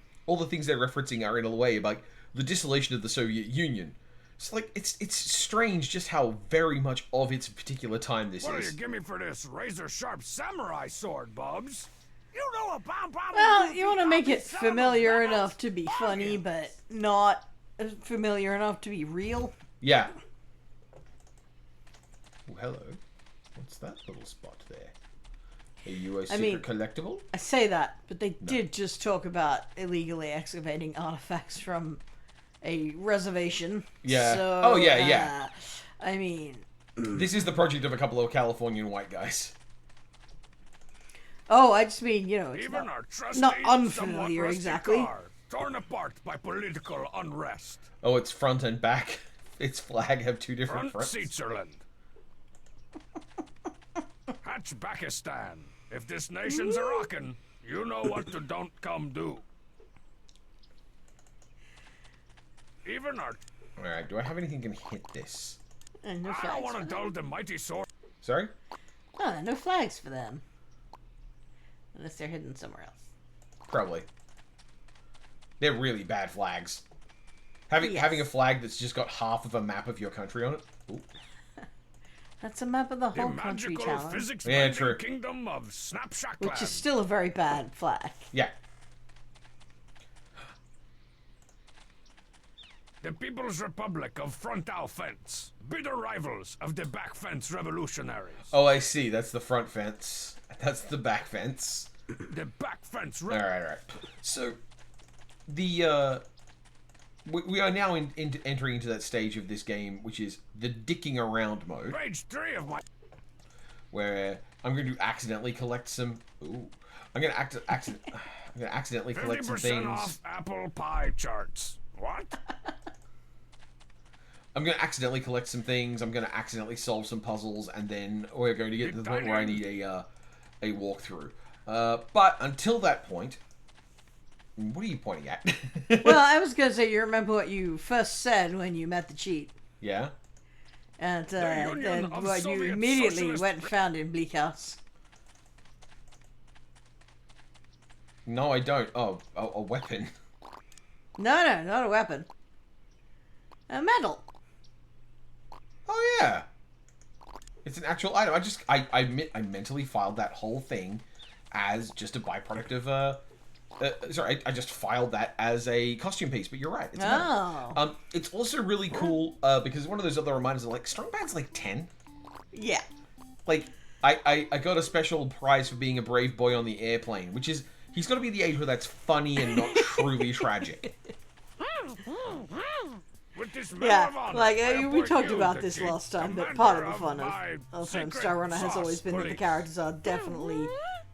things they're referencing are in a way about the dissolution of the Soviet Union. So, like, it's strange just how very much of its particular time this What do you is. give me for this razor-sharp samurai sword, Bubs? You know a bomb bomb. Well, you want to make it familiar enough to be funny, but not familiar enough to be real. Yeah. Oh, hello. What's that little spot there? Are you a secret collectible? I say that, but they did just talk about illegally excavating artifacts from a reservation. Yeah. So, Oh, yeah. I mean, This is the project of a couple of Californian white guys. oh, I just mean, you know, it's Even not, our trusty, not somewhat unfamiliar rusty exactly. car, torn apart by political unrest. Oh, it's front and back. Its flag have two different Front fronts. Switzerland. Hatchbackistan. If this nation's a rockin', you know what to don't come do. Even our... Alright, do I have anything that can hit this? And no I don't flags want for to them. dull the mighty sword. Sorry? Oh, no flags for them. Unless they're hidden somewhere else. Probably. They're really bad flags. Having Yes. having a flag that's just got half of a map of your country on it. Ooh. That's a map of the The whole country, magical Talon. physics Yeah, true. kingdom of Snapshot Which is still a very bad flag. Yeah. The People's Republic of Frontal Fence. Bitter rivals of the back fence revolutionaries. Oh, I see. That's the front fence. That's the back fence. The back fence Alright. So, the, we are now entering into that stage of this game, which is the dicking around mode, Page 3 of my... where I'm going to accidentally collect some... Ooh. I'm going to accidentally collect some 50% things. off apple pie charts. What? I'm going to accidentally collect some things. I'm going to accidentally solve some puzzles, and then we're going to get to the point where I need a walkthrough. But until that point, what are you pointing at? Well, I was going to say, you remember what you first said when you met the cheat. Yeah. And Union then of what you Soviet immediately Socialist went and found in Bleak House. No, I don't. Oh, a weapon. No, not a weapon. A medal. Oh yeah. It's an actual item. I mentally filed that whole thing as just a byproduct of sorry, I just filed that as a costume piece, but you're right. It's a medal. Oh. It's also really cool because it's one of those other reminders of like Strongbad's like 10. Yeah. Like I got a special prize for being a brave boy on the airplane, which is he's got to be the age where that's funny and not truly tragic. With this medal Yeah, of honor, like I we appoint talked you about the this chief last time, that commander part of the fun my of secret Star Runner has sauce always been that the police. characters are definitely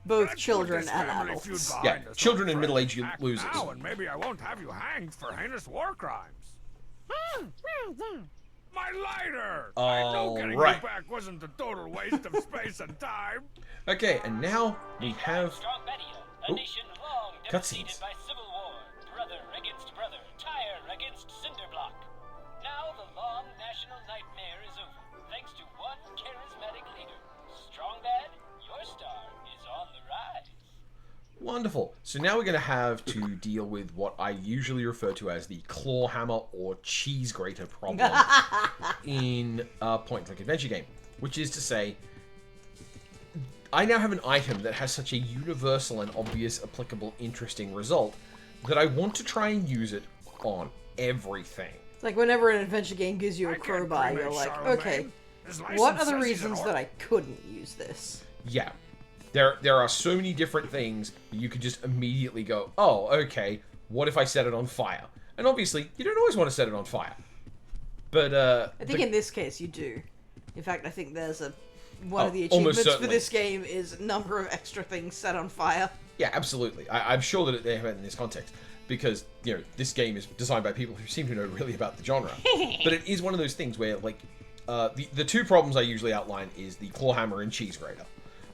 both Let's put children this and family feud adults. behind Yeah, us, children old and friend. middle-aged Act losers. Now, and maybe I won't have you hanged for heinous war crimes. My lighter! I know getting Alright. you back wasn't a total waste of space and time. Okay, and now we have Strong BADIA, a Ooh. nation long Cutscenes. devastated by civil war, brother against brother, tire against cinderblock. Now the long national nightmare is Wonderful. So now we're going to have to deal with what I usually refer to as the claw hammer or cheese grater problem in a point-and-click adventure game. Which is to say, I now have an item that has such a universal and obvious, applicable, interesting result that I want to try and use it on everything. It's like whenever an adventure game gives you a I can't crowbar, cremate you're like, Charlemagne. okay, His what license are the says he's reasons an that I couldn't use this? Yeah. There are so many different things that you could just immediately go, oh, okay, what if I set it on fire? And obviously, you don't always want to set it on fire. But, I think in this case you do. In fact, I think there's one of the almost achievements for certainly. this game is number of extra things set on fire. Yeah, absolutely. I'm sure that they have it in this context. Because, you know, this game is designed by people who seem to know really about the genre. But it is one of those things where, like, the two problems I usually outline is the claw hammer and cheese grater.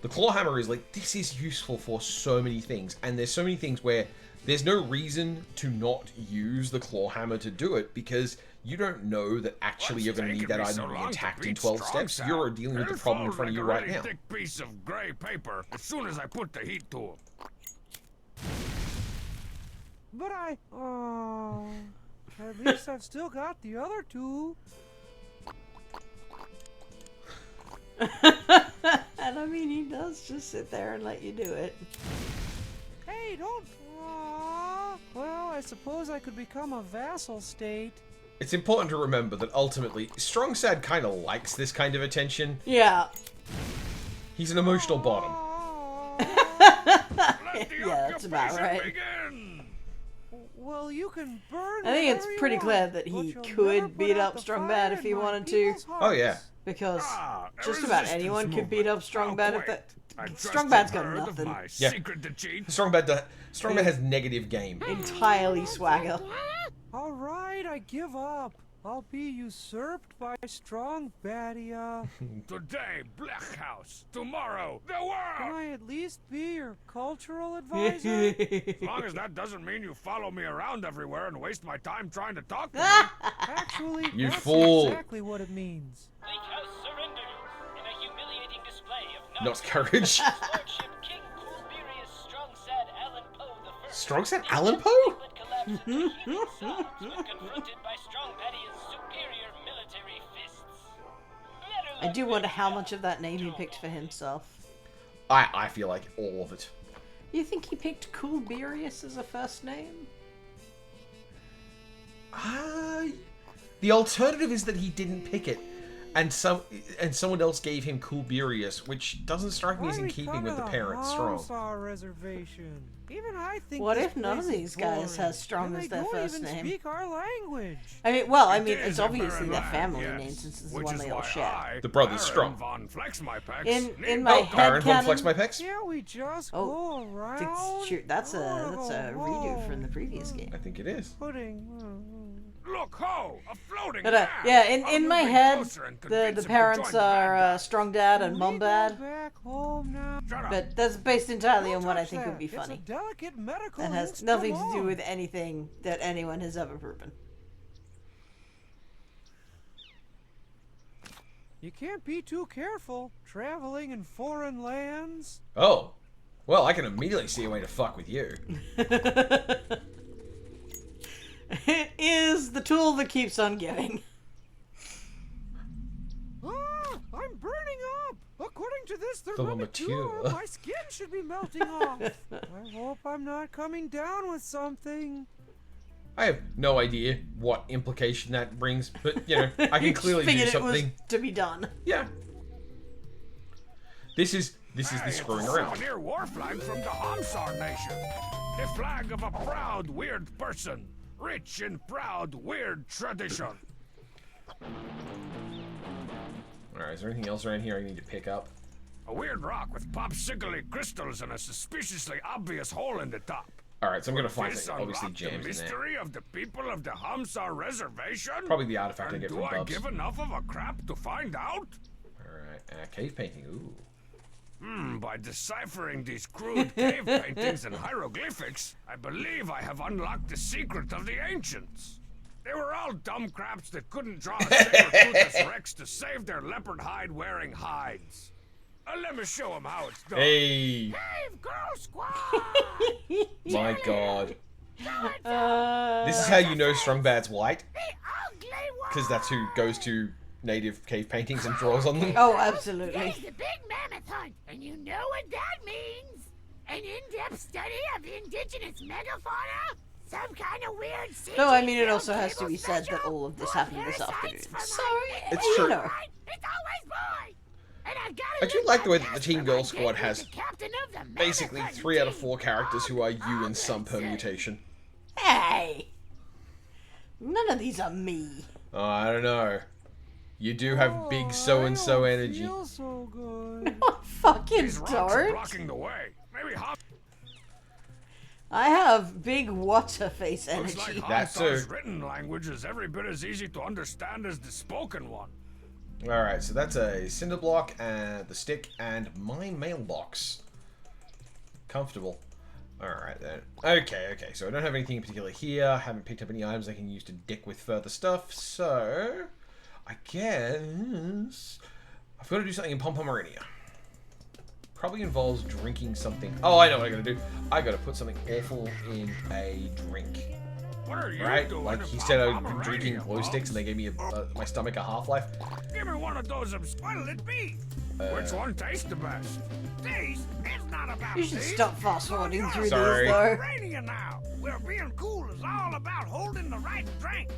The claw hammer is like, this is useful for so many things, and there's so many things where there's no reason to not use the claw hammer to do it, because you don't know that actually you're going to need that item to be attacked in 12 steps. You're dealing with the problem in front of you right now. Thick piece of gray paper as soon as I put the heat to him. But at least I've still got the other two. And I mean, he does just sit there and let you do it. Hey, don't. Well, I suppose I could become a vassal state. It's important to remember that ultimately, Strong Sad kind of likes this kind of attention. Yeah. He's an emotional bottom. Yeah, that's about right. Begin. Well, you can burn. I think it's whatever you pretty want, clear that but he you'll could never beat put out up the Strong fire Bad if in he my wanted to. people's Oh, yeah. hearts. Because A just about resistance anyone could beat up movement. Strong I'll Bad if quit. that. I Strong trusted Bad's got her of nothing. my Yeah. secret to cheat. Strong Bad has negative game. Entirely swagger. All right, I give up. I'll be usurped by Strong BADIA. Today, Black House. Tomorrow, the Can world. I at least be your cultural advisor? As long as that doesn't mean you follow me around everywhere and waste my time trying to talk to me. Actually, You that's fool. exactly what it means. Lake House surrenders in a humiliating display of Not courage. Lordship King Coolberius Strongsad Alan Poe the First. Strong Sad Alan Poe? But collapsed at the healing Psalms when confronted by Strong Badia's superior military fists. I do wonder how much of that name he picked for himself. I feel like all of it. You think he picked Coolberius as a first name? The alternative is that he didn't pick it, and someone else gave him Coolberius, which doesn't strike me as in keeping with the parents Strong. Reservation. Even I think. What this if none of place is these guys boring, has Strong and as they their don't first even name? Speak our language. I mean, well, I It mean, is it's a obviously barren their land, family yes, name since it's the which one is they all why share. I, The brothers Baron Strong. Von Flex my pecs, In need my no head Baron von canon- Flex my pecs? Can't we just Oh, go around? Shoot, that's a redo from the home. previous game. I think it is. Pudding. Look, ho! A floating But, man! yeah, I'll in move my in head, closer and the convince him to parents join the bad are guys. Strong Dad and Can Mom we go Bad, back home now? Shut up. but that's based entirely Don't on what I touch think would that. be It's a funny. delicate medical That has instrument. nothing to do with anything that anyone has ever proven. You can't be too careful traveling in foreign lands. Oh. Well, I can immediately see a way to fuck with you. It is the tool that keeps on giving. Ah, I'm burning up. According to this Thermometer. thermometer, my skin should be melting off. I hope I'm not coming down with something. I have no idea what implication that brings, but, you know, I can clearly do Figured something. it was to be done. Yeah. This is the Hey, screwing it's a around. souvenir war flag from the Hamsar nation. A flag of a proud, weird person. Rich in proud, weird tradition. Alright, is there anything else around here I need to pick up? A weird rock with popsicle crystals and a suspiciously obvious hole in the top. Alright, so I'm gonna find This something, obviously unlocked the jams in there. mystery of the people of the Hamsar reservation? Probably the artifact I And get do from I Bubs. give enough of a crap to find out? Alright, cave painting, ooh. By deciphering these crude cave paintings and hieroglyphics, I believe I have unlocked the secret of the ancients. They were all dumb craps that couldn't draw a Saber-Toothless Rex to save their leopard hide wearing hides. Let me show him how it's done. Hey, Hey, girl squad! my God. Uh, This is how you know Strongbad's white, The ugly one! because that's who goes to native cave paintings and draws on them. oh, absolutely. There's the big mammoth hunt, and you know what that means? An in-depth study of indigenous megafauna? Some kind of weird No, I mean, it also has to be said that all of this happened this afternoon. So, It's you true. know. It's always boy! And I gotta I do look like the way that the best Teen for Girl my Squad date has with the captain of the mammoth basically hunting 3 out of team. 4 characters who are you in some All good permutation. Hey! None of these are me. Oh, I don't know. You do have big so-and-so energy. Feels so good. Oh, fucking These rocks are don't. blocking the way. Maybe hop. I have big water-face Looks like energy. That's Hansar's a- written language is every bit as easy to understand as the spoken one. Alright, so that's a cinder block, and the stick, and my mailbox. Comfortable. Alright then. Okay, so I don't have anything in particular here. I haven't picked up any items I can use to dick with further stuff, so I guess I've got to do something in Pompomerania. Probably involves drinking something. Oh, I know what I gotta do. I gotta put something awful in a drink. What are you Right? doing? Like in he said, I've been Pomerania, drinking glow sticks, and they gave me my stomach a half-life. Give me one of those. What'll it be? Which one tastes the best? Taste? It's not about You should taste. stop fast-forwarding through Sorry. these, though. Pomerania now, where being cool is all about holding the right drink.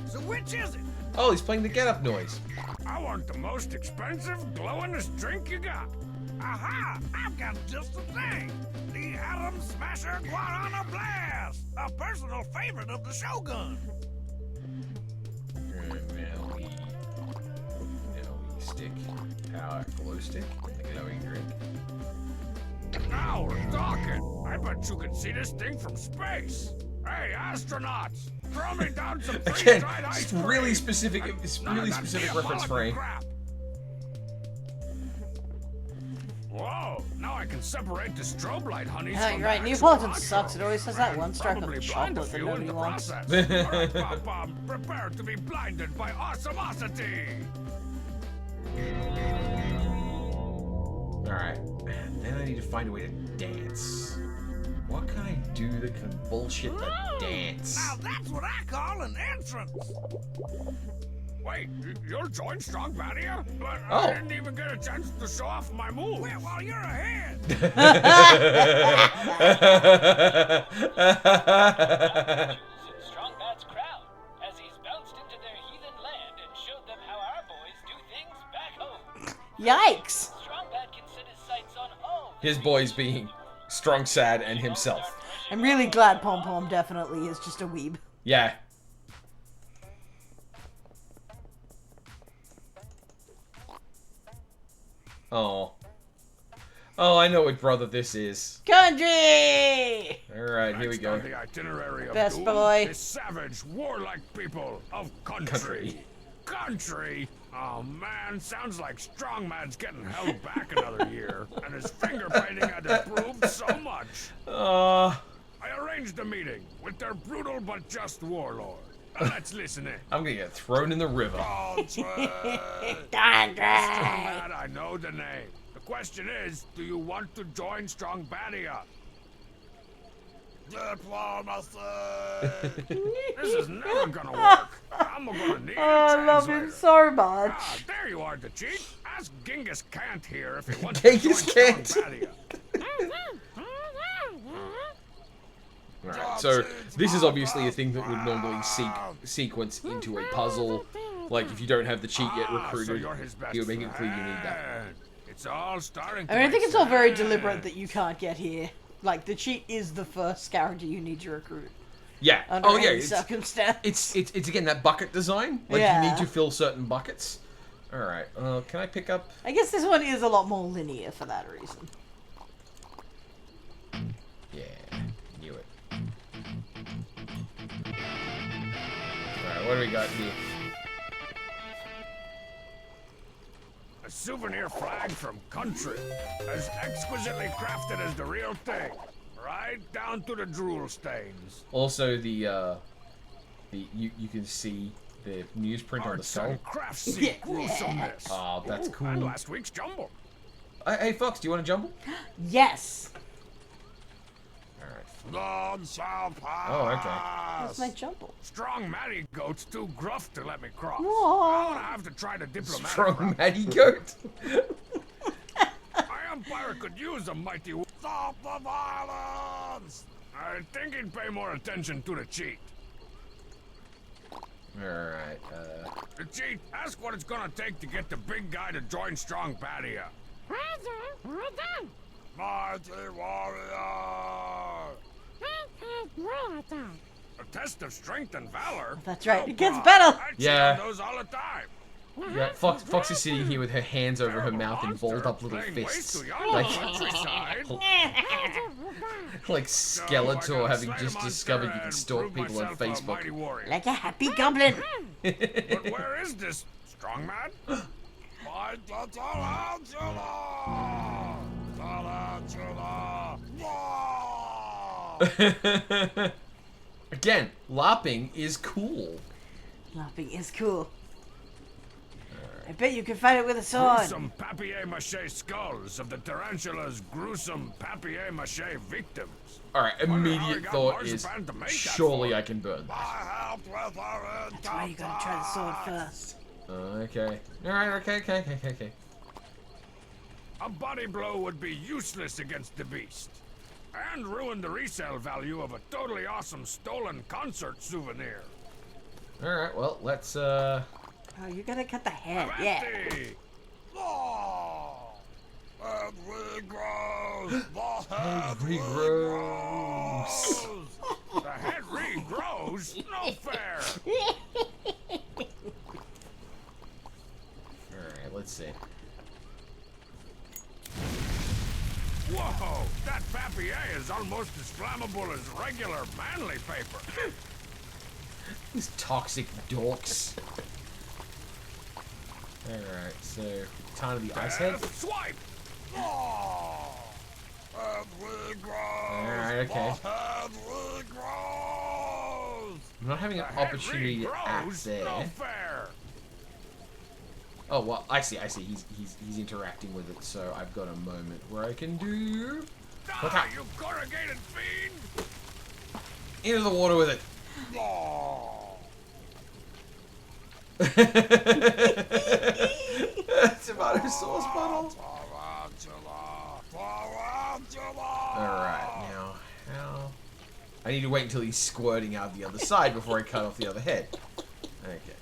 So which is it? Oh, he's playing the get-up noise. I want the most expensive, glowingest drink you got. Aha! I've got just the thing. The Atom Smasher Guarana Blast, a personal favorite of the Shogun. Now we stick our glow stick in the glowing drink. Now we're talking. I bet you can see this thing from space. Hey, astronauts, throw me down some Again, freeze-dried ice just cream. really specific. And It's none of really that specific reference diabolical frame. crap. Whoa! Now I can separate the strobe light honeys Yeah, from you're right. the Neapolitan actual sucks. It always has that one stripe of Probably blind a chocolate that few in nobody the wants. process. All right, Pom-Pom, prepare to be blinded by awesomosity. Alright. Then I need to find a way to dance. What can I do that can bullshit the dance? Now that's what I call an entrance. Wait, you'll join Strong BADIA? But Oh. I didn't even get a chance to show off my moves. Well, while you're ahead. Strongbad's crowd as he's bounced into their heathen land and showed them how our boys do things back home. Yikes! Strongbad can set his sights on all His boys being Strong Sad and himself. I'm really glad Pom Pom definitely is just a weeb. Yeah. Oh. Oh, I know what brother this is. Country! Alright, here we Next go. on the itinerary of Best doom boy. is savage, warlike people of country. Country. Country? Oh man, sounds like Strongman's getting held back another year, and his finger painting had improved so much. I arranged a meeting with their brutal but just warlord. Let's listen in. I'm gonna get thrown in the river. Country! Strongman, I know the name. The question is, do you want to join Strong BADIA? Diplomacy. This is never gonna work. I'm gonna need a I love translator. him so much. Ah, there you are, the cheat. Ask Genghis Kant here if he wants Genghis to join Kant. Strong BADIA. Alright, so this is obviously a thing that would normally sequence into a puzzle. Like, if you don't have the cheat yet So recruited, you're his best he would make it clear you need that. friend. It's all starting to I mean, I think make it's all very sense. deliberate that you can't get here. Like, the cheat is the first character you need to recruit. Yeah. Under Oh, yeah. any circumstance. It's again that bucket design. Like, Yeah. you need to fill certain buckets. Alright, can I pick up... I guess this one is a lot more linear for that reason. Yeah, knew it. Alright, what do we got here? A souvenir flag from country, as exquisitely crafted as the real thing, right down to the drool stains. Also, you can see the newsprint on the Arts skull. and craftsy gruesomeness. Oh, that's And cool. last week's jumble. Hey, Fox, do you want to jumble? Yes. None shall pass. Oh, okay. That's my jumble. Strong Matty Goat's too gruff to let me cross. Whoa. I'm gonna have to try the diplomatic Strong route. Matty Goat. My umpire could use a mighty... Stop the violence! I think he'd pay more attention to the cheat. Alright, The cheat, ask what it's gonna take to get the big guy to join Strong BADIA. Mighty warrior! A test of strength and valor? That's right. No It gets problem. better. I cheat Yeah. on those all the time. yeah, Fox is sitting here with her hands over her mouth and balled up little Laying waste fists. to yonder Like, countryside. like Skeletor So I gotta having slay just the discovered you monster can and stalk prove people on myself a mighty Facebook. warrior. Like a happy goblin. But where is this strong man? My tarantula! Tarantula! Again, LARPing is cool. Laughing is cool. I bet you can fight it with a sword. Gruesome papier-mâché skulls of the tarantula's gruesome papier-mâché victims. Alright, Wonder how he immediate got thought is, marzipan to make that surely for. I can burn that. That's why you gotta try the sword first. Okay. Alright, okay. A body blow would be useless against the beast. And ruin the resale value of a totally awesome stolen concert souvenir. Alright, well, let's, Oh, you gotta cut the head. Yeah. Avante! Oh! Head regrows! The head regrows. regrows! The head regrows? No fair! Alright, let's see. Whoa! That papier is almost as flammable as regular manly paper. These toxic dorks. Alright, so Katana the Ice Head. Swipe! Oh! Head regrows! Alright, okay. The head regrows! I'm not having an The head opportunity to act regrows? there. No fair! Oh well, I see. He's interacting with it, so I've got a moment where I can do. Look Die, out! you corrugated fiend! Into the water with it. Oh! Tomato sauce bottle. Alright, now how? I need to wait until he's squirting out the other side before I cut off the other head. Okay.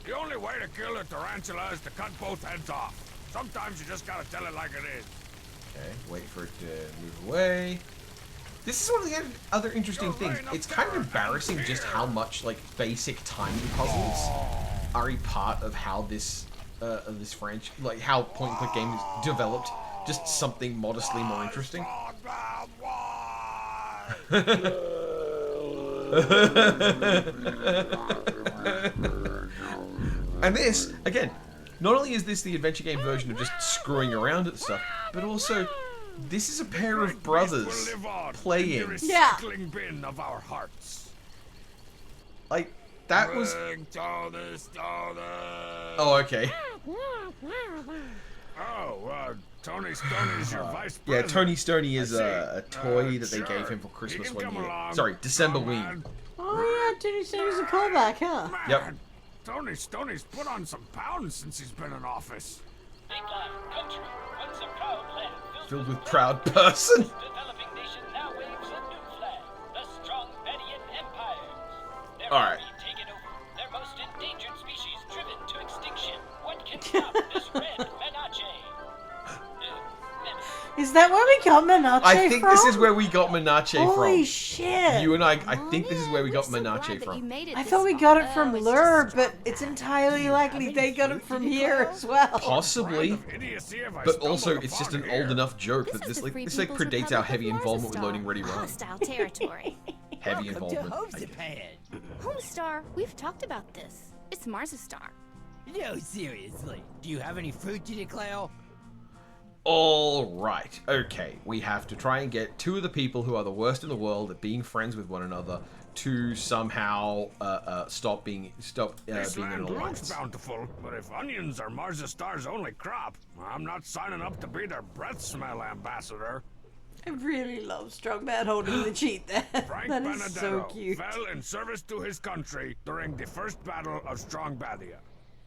The only way to kill a tarantula is to cut both heads off. Sometimes you just gotta tell it like it is. Okay, wait for it to move away. This is one of the other interesting things. It's kind of embarrassing just how much, like, basic timing puzzles are a part of how this franchise, like, how point-and-click games developed just something modestly more interesting. And this, again, not only is this the adventure game version of just screwing around at stuff, but also this is a pair of brothers playing. Yeah. Recycling bin of our hearts. Like, that was... Tony. Oh, okay. Oh, Tony Stoney's your vice Yeah, president. Tony Stoney is I see. a toy that they Sure. gave him for He Christmas can one come year. along, Sorry, December strong Ween. man. Oh yeah, Tony Stoney's a callback, huh? Man, Yep. Tony Stoney's put on some pounds since he's been in office. Big land, country, once a proud land Filled with proud person. This developing nation now waves a new flag, the strong BADIA empires. Their All right. army taken over, their most endangered species driven to extinction. What can stop this red Menache? Is that where we got Menache I think from? this is where we got Menache Holy from. shit! You and I think this is where we got We're so Menache glad that you from. made it I this thought we far. got it from it's Lure, just but strong it's bad. entirely likely they got it from here as well. Possibly. Of idiocy have I But stumbled also, it's just upon an here. old enough joke This that is the Free this People's predates our Republic heavy of involvement with Marzastar, loading Ready Run. hostile territory. Heavy involvement. I guess. Homestar, we've talked about this. It's Marzastar. No, seriously. Do you have any fruit to declare? Alright, okay. We have to try and get two of the people who are the worst in the world at being friends with one another to somehow stop being This in an land looks alliance. bountiful, but if onions are Marza Star's only crop, I'm not signing up to be their breath smell ambassador. I really love Strongman holding the cheat there. Frank That is so Benedetto cute. fell in service to his country during the first battle of Strong BADIA.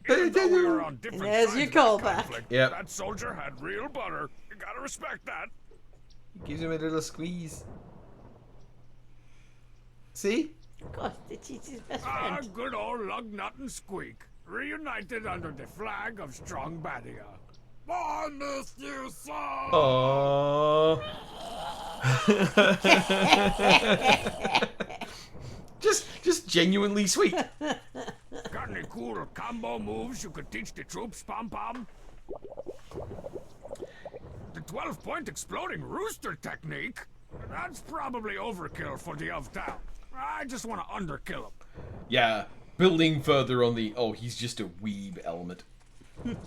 Even though we were on different And there's sides your of that callback. conflict, Yep. that soldier had real butter. You gotta respect that. Gives him a little squeeze. See? Of course, it's his best Ah, friend. good old Lug Nut and Squeak, reunited under the flag of Strong BADIA. I miss you so! Aww. just genuinely sweet. Got any cool combo moves you could teach the troops, Pom Pom? The 12-point exploding rooster technique? That's probably overkill for the of town. I just want to underkill him. Yeah, building further on the he's just a weeb element.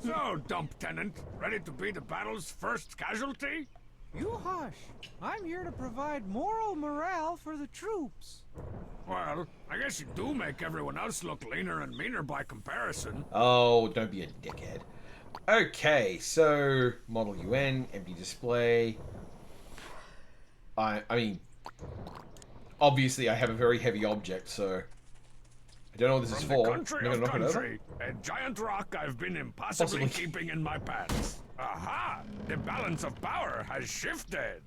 So, Dump Tenant, ready to be the battle's first casualty? You hush. I'm here to provide moral morale for the troops. Well, I guess you do make everyone else look leaner and meaner by comparison. Oh, don't be a dickhead. Okay, so Model UN, empty display. I mean, obviously I have a very heavy object, so I don't know what this is From for. the country I'm gonna of knock it over. country, a giant rock I've been impossibly Possibly. keeping in my pants. Aha! The balance of power has shifted.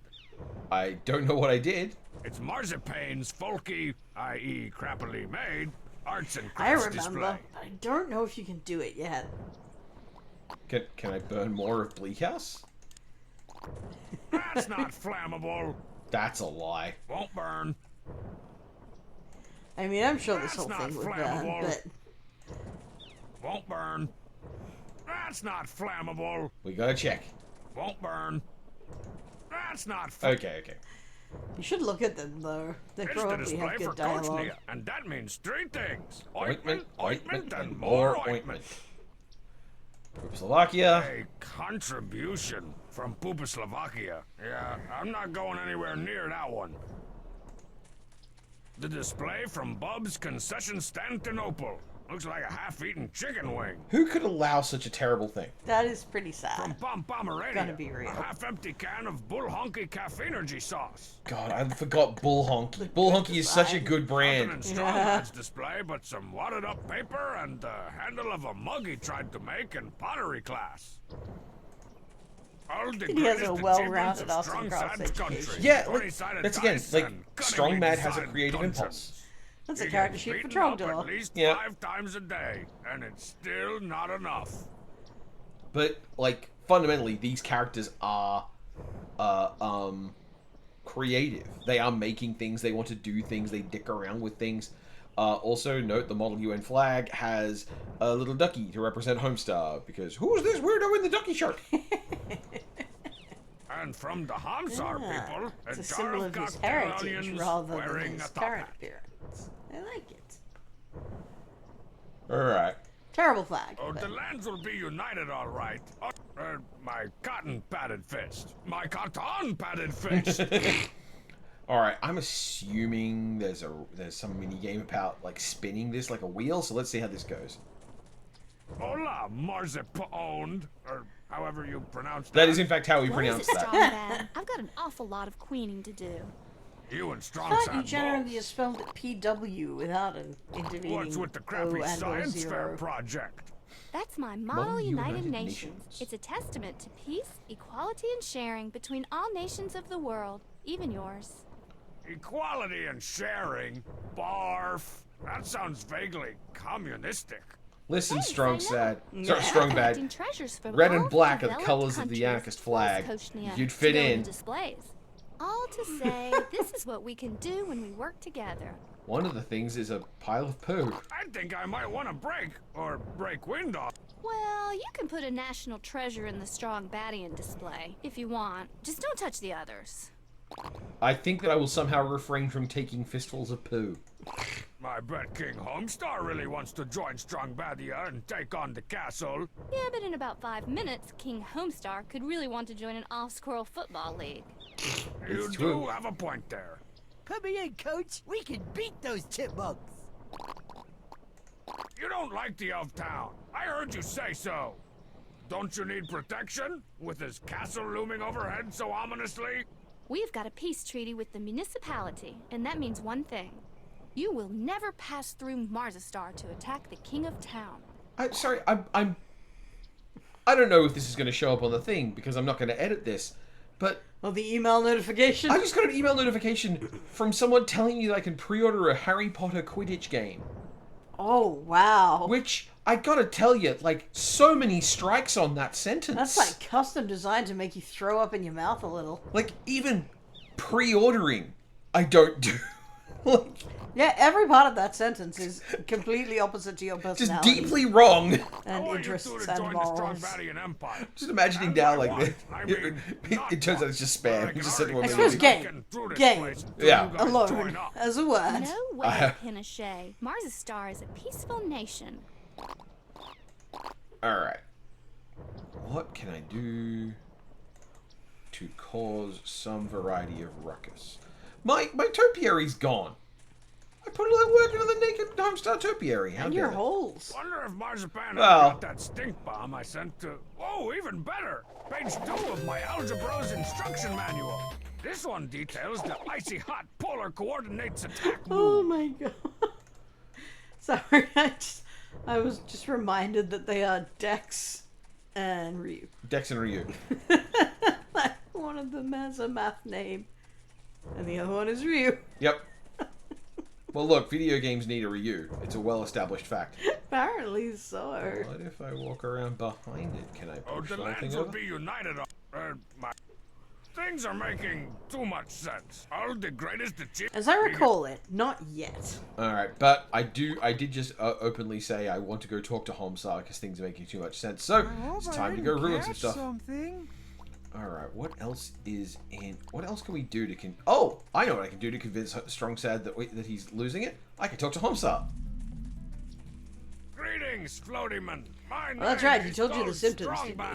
I don't know what I did. It's Marzipane's folky, i.e. crappily made, arts and I crafts remember, display. but I don't know if you can do it yet. Can I burn more of Bleak House? That's not flammable. That's a lie. Won't burn. I mean, I'm sure this That's whole not thing would burn, flammable. but Won't burn. That's not flammable. We gotta check. Won't burn. That's not Okay. you should look at them though. They It's the probably display have for good dialogue. Cochnia, and that means three things. Ointment, Ointment, and more ointment. Slovakia. A contribution from Slovakia. Yeah, I'm not going anywhere near that one. The display from Bub's concession Stantonopol. Looks like a half-eaten chicken wing. Who could allow such a terrible thing? That is pretty sad. From Pomerania. Gotta be real. A half-empty can of Bull Honky Caffeinergy sauce. God, I forgot Bull Honky. Bull Honky is such a good Nothing brand. in Strongman's display but some wadded-up paper and the handle of a mug he tried to make in pottery class. All the He has a greatest well-rounded achievements of arts and Strong crafts Side's country. education. Yeah, 20-sided that's again, dice like, and Strong cunningly Mad has a designed creative dungeons. impulse. That's a You character get sheet for beaten up Trogdor. at least Yeah. 5 times a day, and it's still not enough. But like fundamentally, these characters are creative. They are making things. They want to do things. They dick around with things. Also, note the Model UN flag has a little ducky to represent Homestar, because who's this weirdo in the ducky shirt? And from the Hamsar people, It's a jar symbol of his cocktail heritage onions rather than wearing his a top current hat. appearance. I like it. Alright. Terrible flag. Oh, but- the lands will be united, all right. My cotton-padded fist. My cotton-padded fist. Alright, I'm assuming there's some mini game about like spinning this like a wheel, so let's see how this goes. Hola, Marzipone, or however you pronounce that. That is in fact how we What is pronounce it, that. Strongbad? I've got an awful lot of queening to do. You and I Strong thought you Side generally both. have spelled it PW without an intervening What's with the O crappy and or science fair zero. project? That's my Model Model United United Nations. Nations. It's a testament to peace, equality, and sharing between all nations of the world, even yours. Equality and sharing? Barf. That sounds vaguely communistic. Listen, Thanks, Strong I know. Sad. Yeah. Sorry, Strong Collecting Bad. treasures from Red all and black are the developed colors of the countries anarchist plus flag. Kochnia You'd to fit go to in. displays. All to say, this is what we can do when we work together. One of the things is a pile of poo. I think I might want to break wind off. Well, you can put a national treasure in the Strong Badian display if you want. Just don't touch the others. I think that I will somehow refrain from taking fistfuls of poo. I bet King Homestar really wants to join Strong BADIA and take on the castle. Yeah, but in about 5 minutes, King Homestar could really want to join an all-squirrel football league. You true. do have a point there. Put me in, coach. We can beat those chipmunks. You don't like the elf town. I heard you say so. Don't you need protection? With his castle looming overhead so ominously? We've got a peace treaty with the municipality, and that means one thing. You will never pass through Marzastar to attack the king of town. Sorry, I don't know if this is going to show up on the thing, because I'm not going to edit this, but... Well, the email notification? I just got an email notification from someone telling me that I can pre-order a Harry Potter Quidditch game. Oh, wow. Which, I gotta tell you, like, so many strikes on that sentence. That's like custom designed to make you throw up in your mouth a little. Like, even pre-ordering, I don't do. Like, yeah, every part of that sentence is completely opposite to your personality. just deeply wrong. And interests and morals. Just imagining down like this. It turns out it's just spam. He just said to I suppose game. Game. Yeah. Alone. As a word. No way, Pinochet. Marzastar is a peaceful nation. Alright. What can I do to cause some variety of ruckus? My topiary's gone. I put a lot of work into the naked Homestar topiary. And your holes. Wonder if Marzipan got that stink bomb I sent to... Oh, even better! Page 2 of my Algebra's instruction manual. This one details the icy hot polar coordinates attack move. Oh my god. Sorry, I was just reminded that they are Dex and Ryu. Dex and Ryu. One of them has a math name. And the other one is Ryu. Yep. Well, look, video games need a Ryu. It's a well-established fact. Apparently so. What if I walk around behind it? Can I push the something lands over? will be united on... Things are making too much sense. All the greatest achievement... As I recall it, not yet. Alright, but I did just openly say I want to go talk to Homsar because things are making too much sense. So, it's time to go ruin some stuff. Alright, what else is in... What else can we do to... Oh! I know what I can do to convince Strong Sad that he's losing it. I can talk to Homsar. Greetings, Floatyman. Well, that's right, he told you the symptoms, didn't he?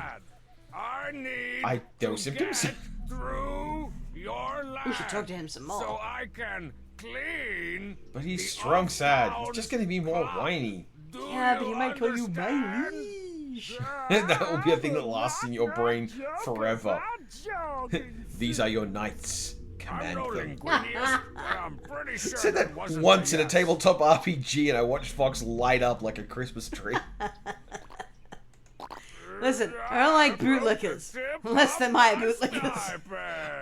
I need there were symptoms? get through your land. We should talk to him some more. So I can clean... But he's Strong Sad. He's just going to be more whiny. Yeah, but he might call you my liege. That will be a thing that lasts in your brain forever. These are your knights. Command them. I'm pretty sure Said that once in a tabletop RPG and I watched Fox light up like a Christmas tree. Listen, I don't like bootlickers. Unless they're my bootlickers.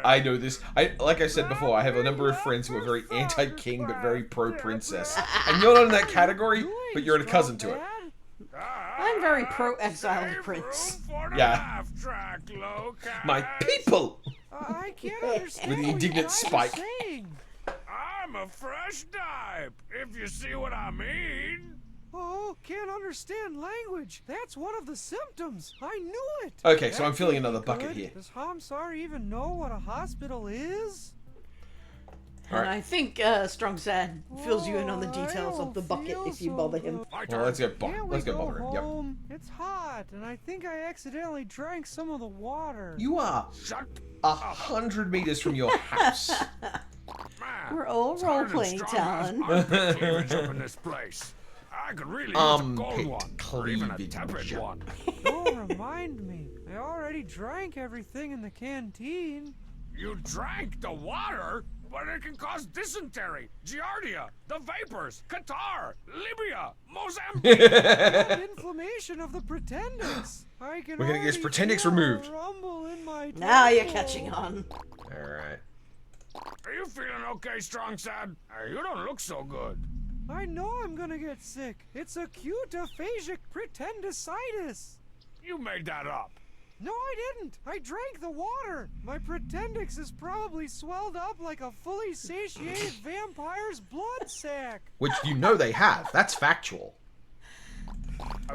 I know this. Like I said before, I have a number of friends who are very anti-king but very pro-princess. And you're not in that category, but you're a cousin to it. I'm very pro-exiled prince. Yeah. My people! I can't understand With the indignant spike. I'm a fresh type, if you see what I mean. Oh, can't understand language. That's one of the symptoms. I knew it. Okay, so I'm filling another bucket here. Does Homsar even know what a hospital is? And I think Strong Sad fills you in on the details of the bucket if you bother him. Well, let's go bother him. Yep. It's hot, and I think I accidentally drank some of the water. You are 100 meters from your house. We're all role-playing, Talen. Up in this place. I could really use a cold one, or even a tepid one. Don't remind me. I already drank everything in the canteen. You drank the water? But it can cause dysentery, giardia, the vapors, Qatar, Libya, Mozambique. Inflammation of the pretendix. We're gonna get his pretendix removed. Now you're catching on. Alright. Are you feeling okay, Strong Sad? You don't look so good. I know I'm gonna get sick. It's acute aphasic pretendicitis. You made that up. No, I didn't. I drank the water. My pretendix is probably swelled up like a fully satiated vampire's blood sac. Which you know they have. That's factual.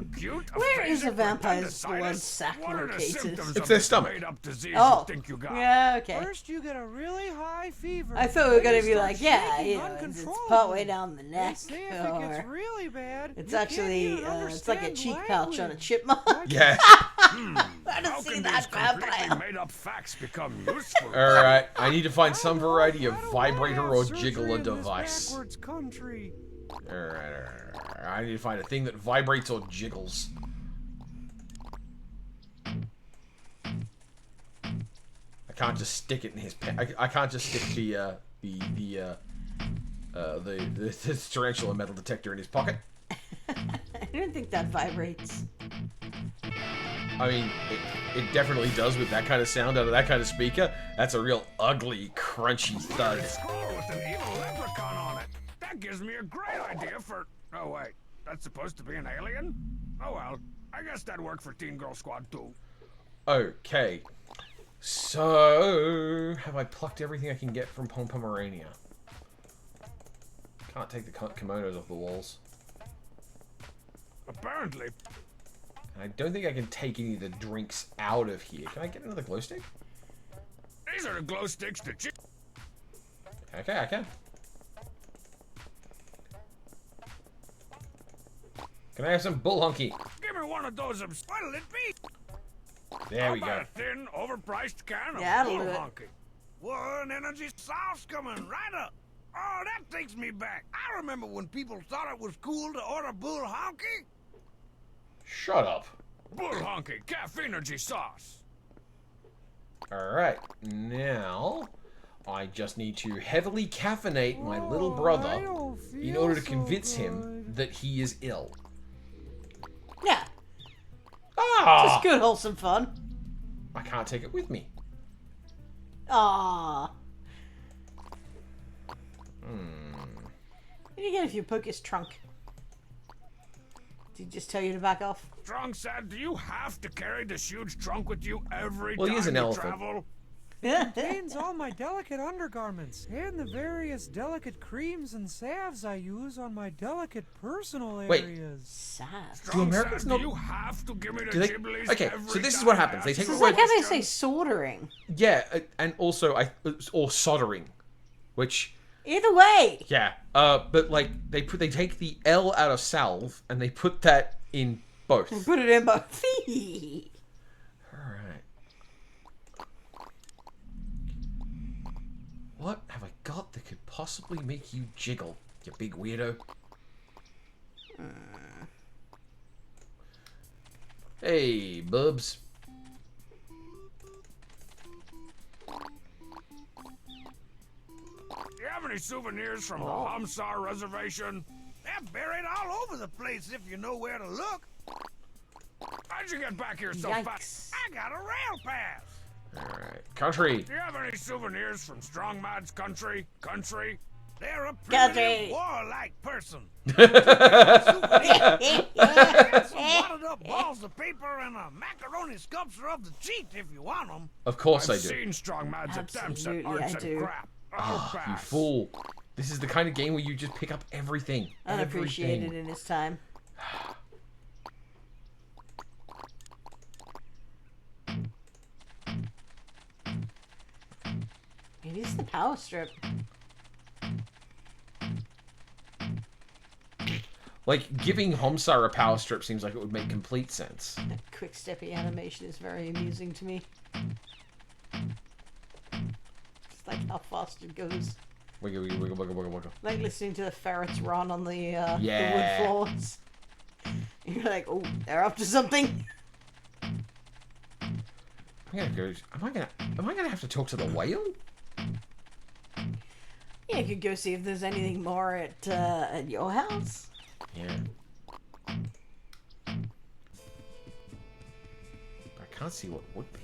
a cute, Where is a aphasia, vampire's blood appendicitis? sac What are the located? symptoms It's of their this stomach. made-up disease Oh, you think you got? yeah, okay. First, you get a really high fever. I thought we were Then gonna you be start like, yeah, shaking you know, it's uncontrollably. partway down the They neck, say if it gets or really bad, it's you can't actually even it's like a understand cheek pouch on a language. chipmunk. Yeah. I How don't see can that these completely vampire. made-up facts become useful? Alright, I need to find some I don't variety of know, I don't vibrator wanna or have surgery jiggler in this device. backwards country. Alright. I need to find a thing that vibrates or jiggles. I can't just stick it in his pen. I can't just stick the tarantula metal detector in his pocket. I don't think that vibrates. I mean, it definitely does with that kind of sound out of that kind of speaker. That's a real ugly, crunchy thud. Scroll with an evil leprechaun on it. That gives me a great idea for... Oh, wait. That's supposed to be an alien? Oh, well. I guess that'd work for Teen Girl Squad, too. Okay. So, have I plucked everything I can get from Pomerania? Can't take the kimonos off the walls. Apparently. I don't think I can take any of the drinks out of here. Can I get another glow stick? These are the glow sticks that you... Okay, I can. Can I have some bull honky? Give me one of those... What'll it be? There we How go. about a thin, overpriced can of That'll bull do it. honky? One energy sauce coming right up. Oh, that takes me back. I remember when people thought it was cool to order bull honky. Shut up. Bull honky, caffeinergy sauce. Alright, now I just need to heavily caffeinate my little I brother don't in feel order to so convince him good. that he is ill. Yeah, Ah! just good wholesome fun. I can't take it with me. Aww. Hmm. What do you get if you poke his trunk? Did he just tell you to back off? Strong said, do you have to carry this huge trunk with you every Well, he time is an you elephant. travel? Contains all my delicate undergarments and the various delicate creams and salves I use on my delicate personal Wait. areas. Sad. Strong Americans said, not- do you have to give me the Do they- Ghiblies okay, every so this is time what I happens. They ask take you It's away- like how they say questions? soldering. Yeah, and also or soldering, which Either way. yeah, but like they take the L out of salve and they put that in both. Put it in both. Alright. What have I got that could possibly make you jiggle, you big weirdo? Hey, bubs. Do you have any souvenirs from the Hamsar Reservation? They're buried all over the place if you know where to look. How'd you get back here so fast? Yikes. I got a rail pass. Alright. Country. Do you have any souvenirs from Strong Mad's country? Country? They're a Country. primitive, warlike person. Got some wadded up balls of paper and a macaroni sculpture of the cheat if you want them. Of course I I've do. seen Strong Mad's attempts at Absolutely, arts I and do. crap. Oh, Ah, you pass. fool. This is the kind of game where you just pick up everything. Unappreciated Everything. in his time. It is the power strip. Like, giving Homsar a power strip seems like it would make complete sense. That quick steppy animation is very amusing to me. It's like how fast it goes. Wiggle, wiggle, wiggle, wiggle, wiggle, wiggle. Like listening to the ferrets run on the Yeah. wood floors. You're like, oh, they're up to something. I'm gonna go. Am I gonna have to talk to the whale? Yeah, you could go see if there's anything more at your house. Yeah. I can't see what would be.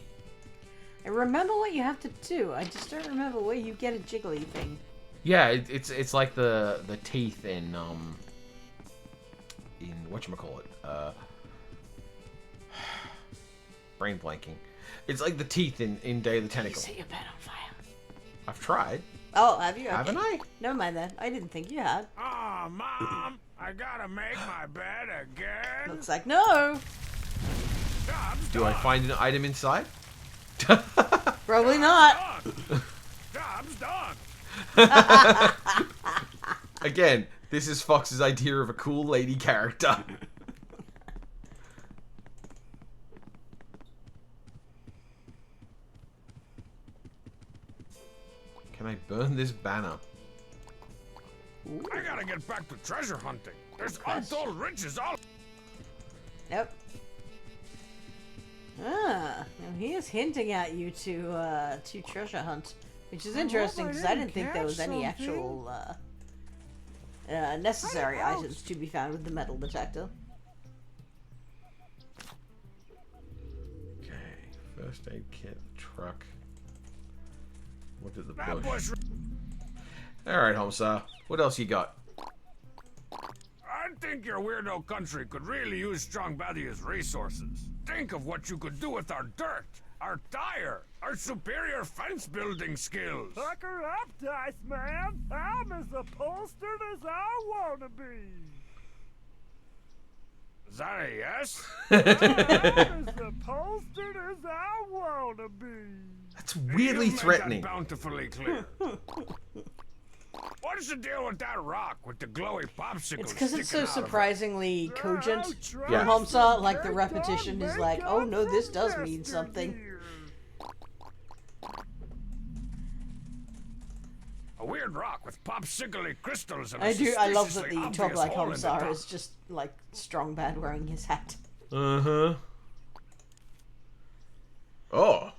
I remember what you have to do. I just don't remember where you get a jiggly thing. Yeah, it's like the teeth in whatchamacallit, brain blanking. It's like the teeth in Day of the You Tentacle. set your bed on fire. I've tried. Oh, have you? Okay. Haven't I? Never mind then. I didn't think you had. Ah, Mom! I I gotta make my bed again. Looks like no. Job's Do I done. find an item inside? Probably not. Job's done. Again, this is Fox's idea of a cool lady character. Can I burn this banner? I gotta get back to treasure hunting. There's untold riches all. Nope. Ah, now he is hinting at you to treasure hunt, which is interesting because I didn't think there was any actual necessary items to be found with the metal detector. Okay, first aid kit, truck. What did the That bush? was. Alright, Homsar. What else you got? I think your weirdo country could really use Strong BADIA's resources. Think of what you could do with our dirt, our tire, our superior fence building skills. Pucker up, Dice Man. I'm as upholstered as I wanna be. Is that a yes? I'm as upholstered as I wanna be. That's weirdly You make threatening. That bountifully clear. What's the deal with that rock with the glowy popsicle? It's because it's so sticking out of it? surprisingly cogent. Yeah. From Homsaw, like the repetition is like, oh no, this does mean something. A weird rock with popsicle crystals and a I love that suspiciously the talk obvious like hole in the Homsar top. is just like Strong Bad wearing his hat. Uh-huh. Oh.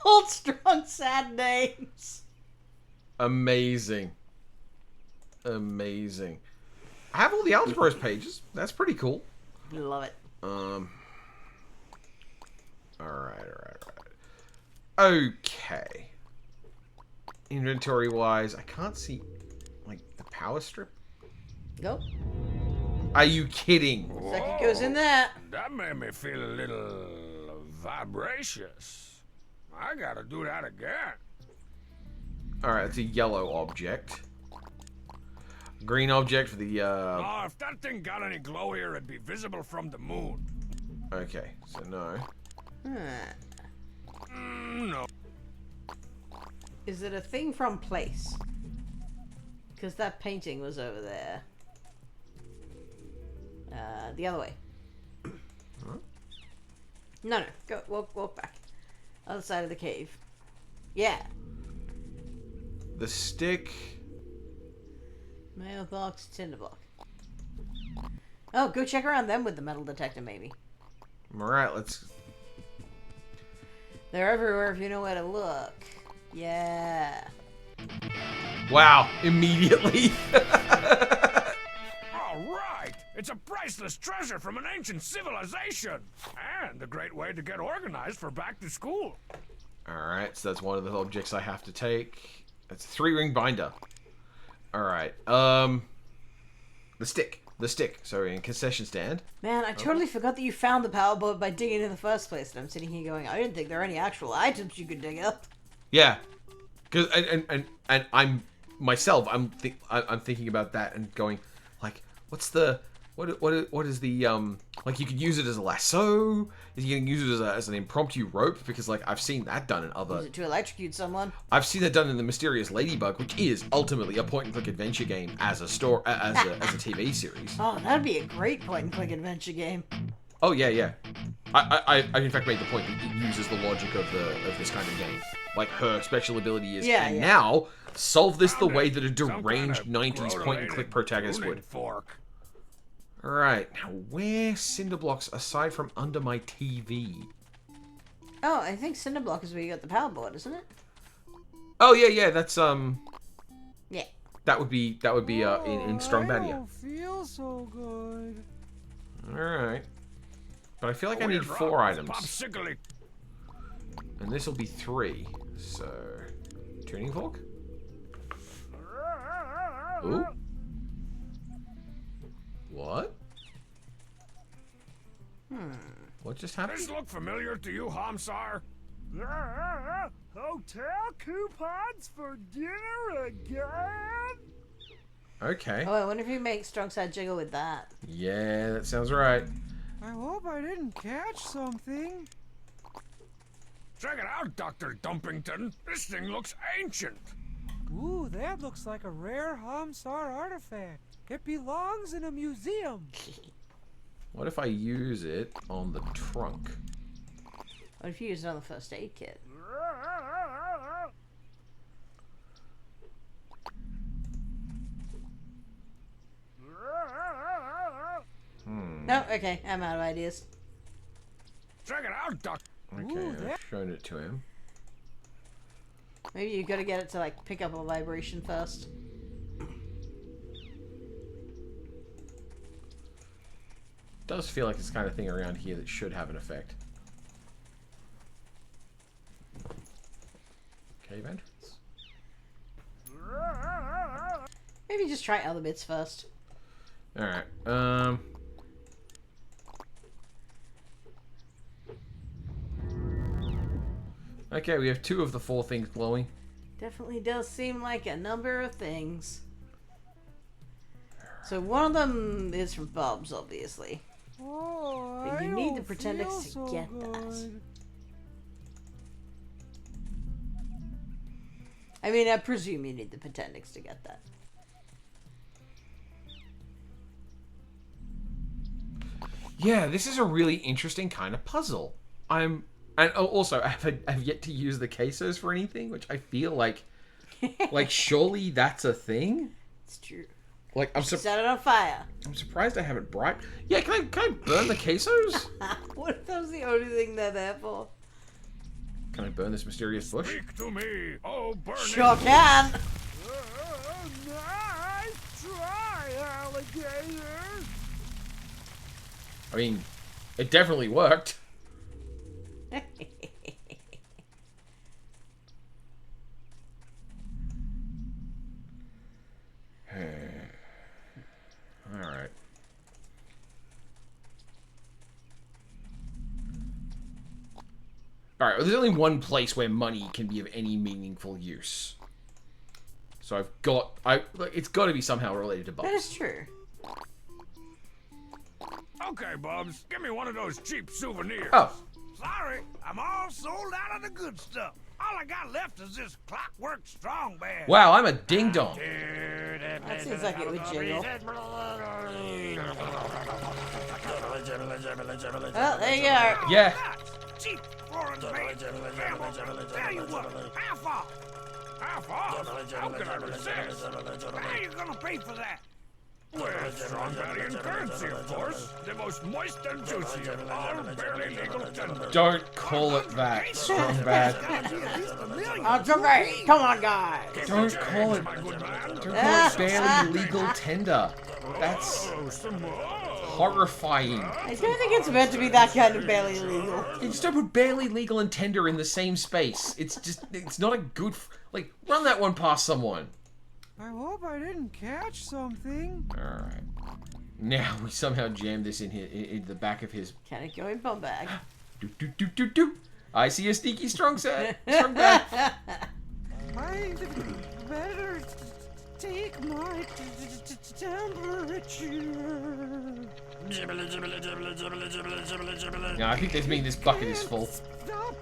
Old strong sad names. Amazing. Amazing. I have all the Algebros pages. That's pretty cool. Love it. Alright. Okay. Inventory-wise, I can't see, like, the power strip. Nope. Are you kidding? Second goes in there. That made me feel a little vibracious. I gotta do that again. Alright, it's a yellow object. Green object for the, Oh, if that thing got any glowier, it'd be visible from the moon. Okay, so no. No. Is it a thing from place? Because that painting was over there. The other way. Huh? No, go walk back. Other side of the cave. Yeah. The stick. Mailbox, tinderbox. Oh, go check around them with the metal detector, maybe. Alright, let's... They're everywhere if you know where to look. Yeah. Wow, immediately. All right. It's a priceless treasure from an ancient civilization. And a great way to get organized for back to school. Alright, so that's one of the objects I have to take. It's a 3-ring binder. Alright, the stick. The stick, sorry, in concession stand. Man, I totally forgot that you found the power board by digging in the first place. And I'm sitting here going, I didn't think there were any actual items you could dig up. Yeah. Cause, and I'm, myself, I'm thinking about that and going, like, what's the... What is the, like, you could use it as a lasso? Is you can use it as an impromptu rope? Because, like, I've seen that done in other... Use it to electrocute someone. I've seen that done in The Mysterious Ladybug, which is ultimately a point-and-click adventure game as a TV series. Oh, that'd be a great point-and-click adventure game. Oh, yeah. I've in fact made the point that it uses the logic of this kind of game. Like, her special ability is, Yeah. now, solve this the way that a Some deranged kind of 90s point-and-click protagonist pruning would. fork. Alright, now where's cinder blocks aside from under my TV? Oh, I think Cinderblock is where you got the power board, isn't it? Oh yeah, that's Yeah. that would be in Strong I BADIA. don't feel so good. Alright. But I feel like I need Weird rock 4 with items. popsicle And this will be 3. So tuning fork? Ooh. What? What just happened? Does this look familiar to you, Hamsar? Hotel coupons for dinner again? Okay. Oh, I wonder if you make strong side jiggle with that. Yeah, that sounds right. I hope I didn't catch something. Check it out, Dr. Dumpington. This thing looks ancient. Ooh, that looks like a rare Hamsar artifact. It belongs in a museum. What if I use it on the trunk? What if you use it on the first aid kit? No, okay, I'm out of ideas. Check it out, Doc. Okay, I've shown it to him. Maybe you gotta get it to like pick up a vibration first. Does feel like this kind of thing around here that should have an effect. Cave entrance. Maybe just try other bits first. Alright, okay, we have 2 of the 4 things glowing. Definitely does seem like a number of things. So one of them is from Bob's, obviously. Oh, But you I need the don't Pretendix feel to so get that. good. I mean, I presume you need the Pretendix to get that. Yeah, this is a really interesting kind of puzzle. And also, I've yet to use the quesos for anything, which I feel like surely that's a thing? It's true. Like, Set it on fire. I'm surprised I haven't brought... Yeah, can I burn the quesos? What if that was the only thing they're there for? Can I burn this mysterious bush? Speak to me, oh burning. Sure can. Nice try, alligator. I mean, it definitely worked. Alright. Alright, well, there's only one place where money can be of any meaningful use. So I've got... it's got to be somehow related to Bubs. That is true. Okay, Bubs, give me one of those cheap souvenirs. Oh. Sorry, I'm all sold out of the good stuff. All I got left is this clockwork strong band. Wow, I'm a ding-dong. That seems like it would jingle. Well, there you are. Yeah. Cheap foreign made. Tell you what, half off. Half off? How can I resist? How are you gonna pay for that? With strong BADIA currency, of course. The most moist and juicy of all barely legal tender. Don't call it that, strong bad. That's okay. Come on, guys. Don't call it... Don't call it barely legal tender. That's horrifying. I don't think it's meant to be that kind of barely legal. You just don't put barely legal and tender in the same space. It's just... It's not a good... Like, run that one past someone. I hope I didn't catch something. Alright. Now we somehow jammed this in the back of his... Can it go in bum bag? Do. I see a sneaky strong set. Strong bag. I better take my temperature. No, I think this means this bucket is full. Stop.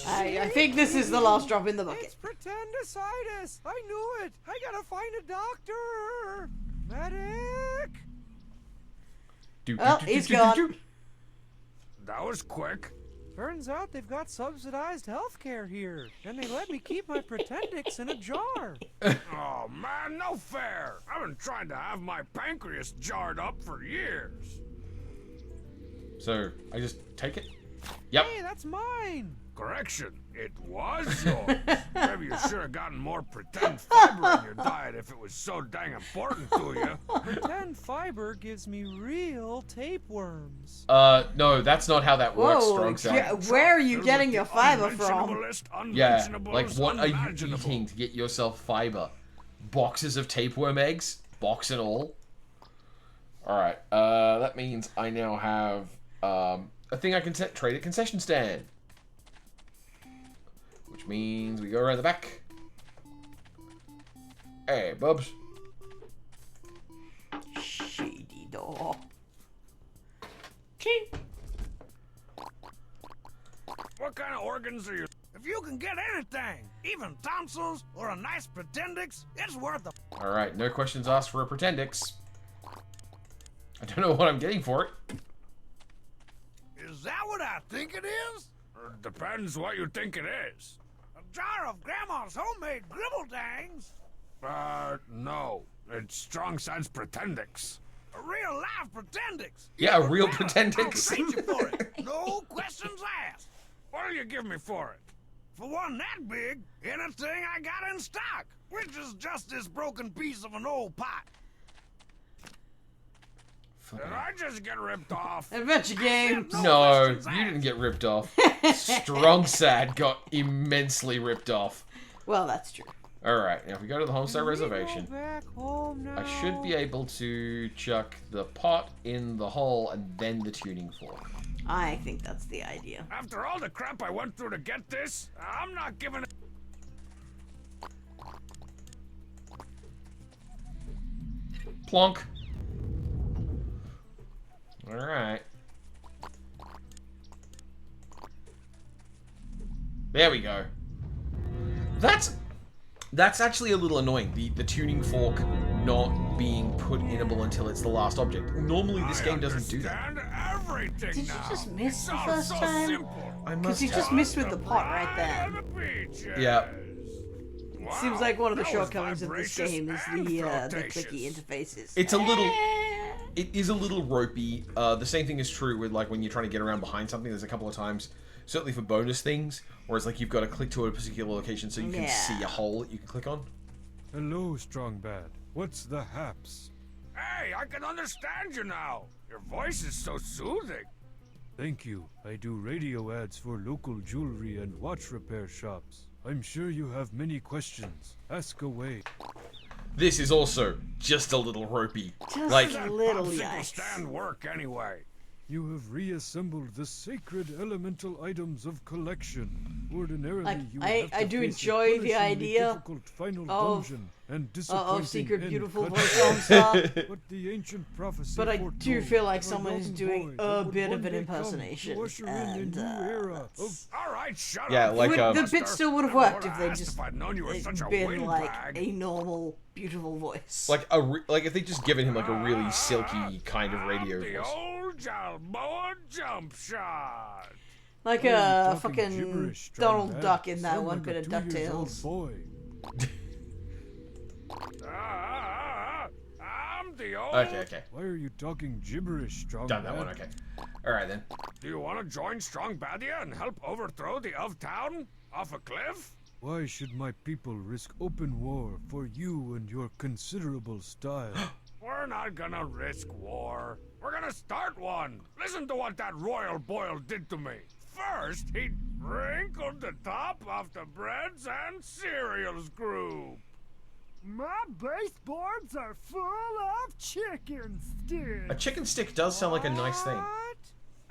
I think this is the last drop in the bucket. It's pretendicitis. I knew it. I gotta find a doctor. Medic. Oh, he's gone. That was quick. Turns out they've got subsidized health care here, and they let me keep my Pretendix in a jar. Oh man, no fair. I've been trying to have my pancreas jarred up for years. So, I just take it? Yep. Hey, that's mine. Correction, it was yours. Maybe you should have gotten more pretend fiber in your diet if it was so dang important to you. Pretend fiber gives me real tapeworms. No, that's not how that works, Whoa, strong set. where are you getting your fiber from? Yeah, like what are you eating to get yourself fiber? Boxes of tapeworm eggs? Box and all? Alright, that means I now have a thing I can trade at concession stand. Which means we go around the back. Hey, Bubs. organs are you? If you can get anything, even tonsils or a nice pretendix, it's worth a... Alright, no questions asked for a pretendix. I don't know what I'm getting for it. Is that what I think it is? Depends what you think it is. A jar of Grandma's homemade gribble-dangs? No. It's Strong Side's pretendix. A real live pretendix? Yeah, a real I'll pretendix. trade you for it. No questions asked. What'll you give me for it? For one that big, anything I got in stock, which is just this broken piece of an old pot. Did I just get ripped off? Adventure game. No, you didn't get ripped off. Strong Sad got immensely ripped off. Well, that's true. Alright, now if we go to the Homestead Can we Reservation, go back home now? I should be able to chuck the pot in the hole and then the tuning fork. I think that's the idea. After all the crap I went through to get this, I'm not giving it. Plonk. Alright. There we go. That's actually a little annoying. The tuning fork not being put inable until it's the last object. Normally this game doesn't do that. Everything Did you now. just miss the Sounds first so time? simple. I Because must you just missed with the pot right there. The beaches. Yeah. Wow, Seems like one of the that was shortcomings of this vibracious game is and the flirtatious. clicky interfaces. It's a little... It is a little ropey. The same thing is true with like when you're trying to get around behind something. There's a couple of times, certainly for bonus things, where it's like you've got to click to a particular location so you can see a hole that you can click on. Hello, Strong Bad. What's the haps? Hey, I can understand you now. Your voice is so soothing. Thank you. I do radio ads for local jewelry and watch repair shops. I'm sure you have many questions. Ask away. This is also just a little ropey. Just Like, a little Popsicle yikes. stand work anyway. You have reassembled the sacred elemental items of collection. Ordinarily, Like, you I have to do face a enjoy the punishingly idea difficult final of- dungeon and disappointing Secret end Beautiful cut. Voice Homestar. But the ancient prophecy But I do foretold feel like of a someone is young doing boy a that would bit one of an day come to impersonation, usher in a and, new era of All right, shut Yeah, up. like, the bit still would have Never worked if would've they asked just if I'd known you were such a been like windbag. a normal, beautiful voice. like if they just given him like a really silky kind of radio The voice. old Jalboa jump shot. Like Why are you a talking fucking gibberish, Strong Donald Bad? Duck in that Sound one like bit a of 2 years old DuckTales. boy. I'm the old. Okay. Why are you talking gibberish, Strong Done that Bad? one, okay. Alright then. Do you want to join Strong BADIA and help overthrow the of town off a cliff? Why should my people risk open war for you and your considerable style? We're not gonna risk war. We're gonna start one. Listen to what that royal boil did to me. First, he wrinkled the top off the breads and cereals group. My baseboards are full of chicken sticks. A chicken stick does sound like a nice thing.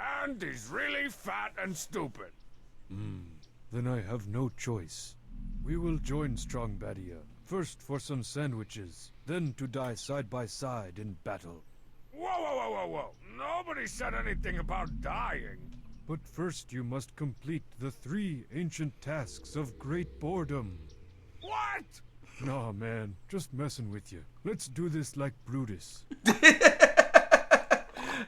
And he's really fat and stupid. Then I have no choice. We will join Strong Badia. First for some sandwiches, then to die side by side in battle. Whoa. Nobody said anything about dying. But first you must complete the 3 ancient tasks of great boredom. What? Nah, man, just messing with you. Let's do this like Brutus. Put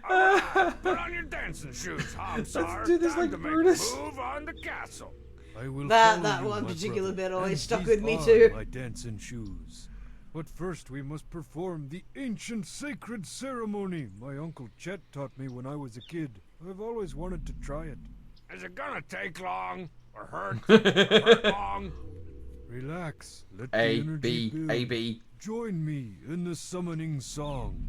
on your dancing shoes, Homsar. Let's do this Time like to make Brutus. a move on the castle. I will That follow you, one my particular brother, bit always and stuck these with me are too. my dancing shoes. But first we must perform the ancient sacred ceremony my Uncle Chet taught me when I was a kid. I've always wanted to try it. Is it gonna take long? Or hurt? Or hurt long? Relax. Let the A, energy B, build. A, B. Join me in the summoning song.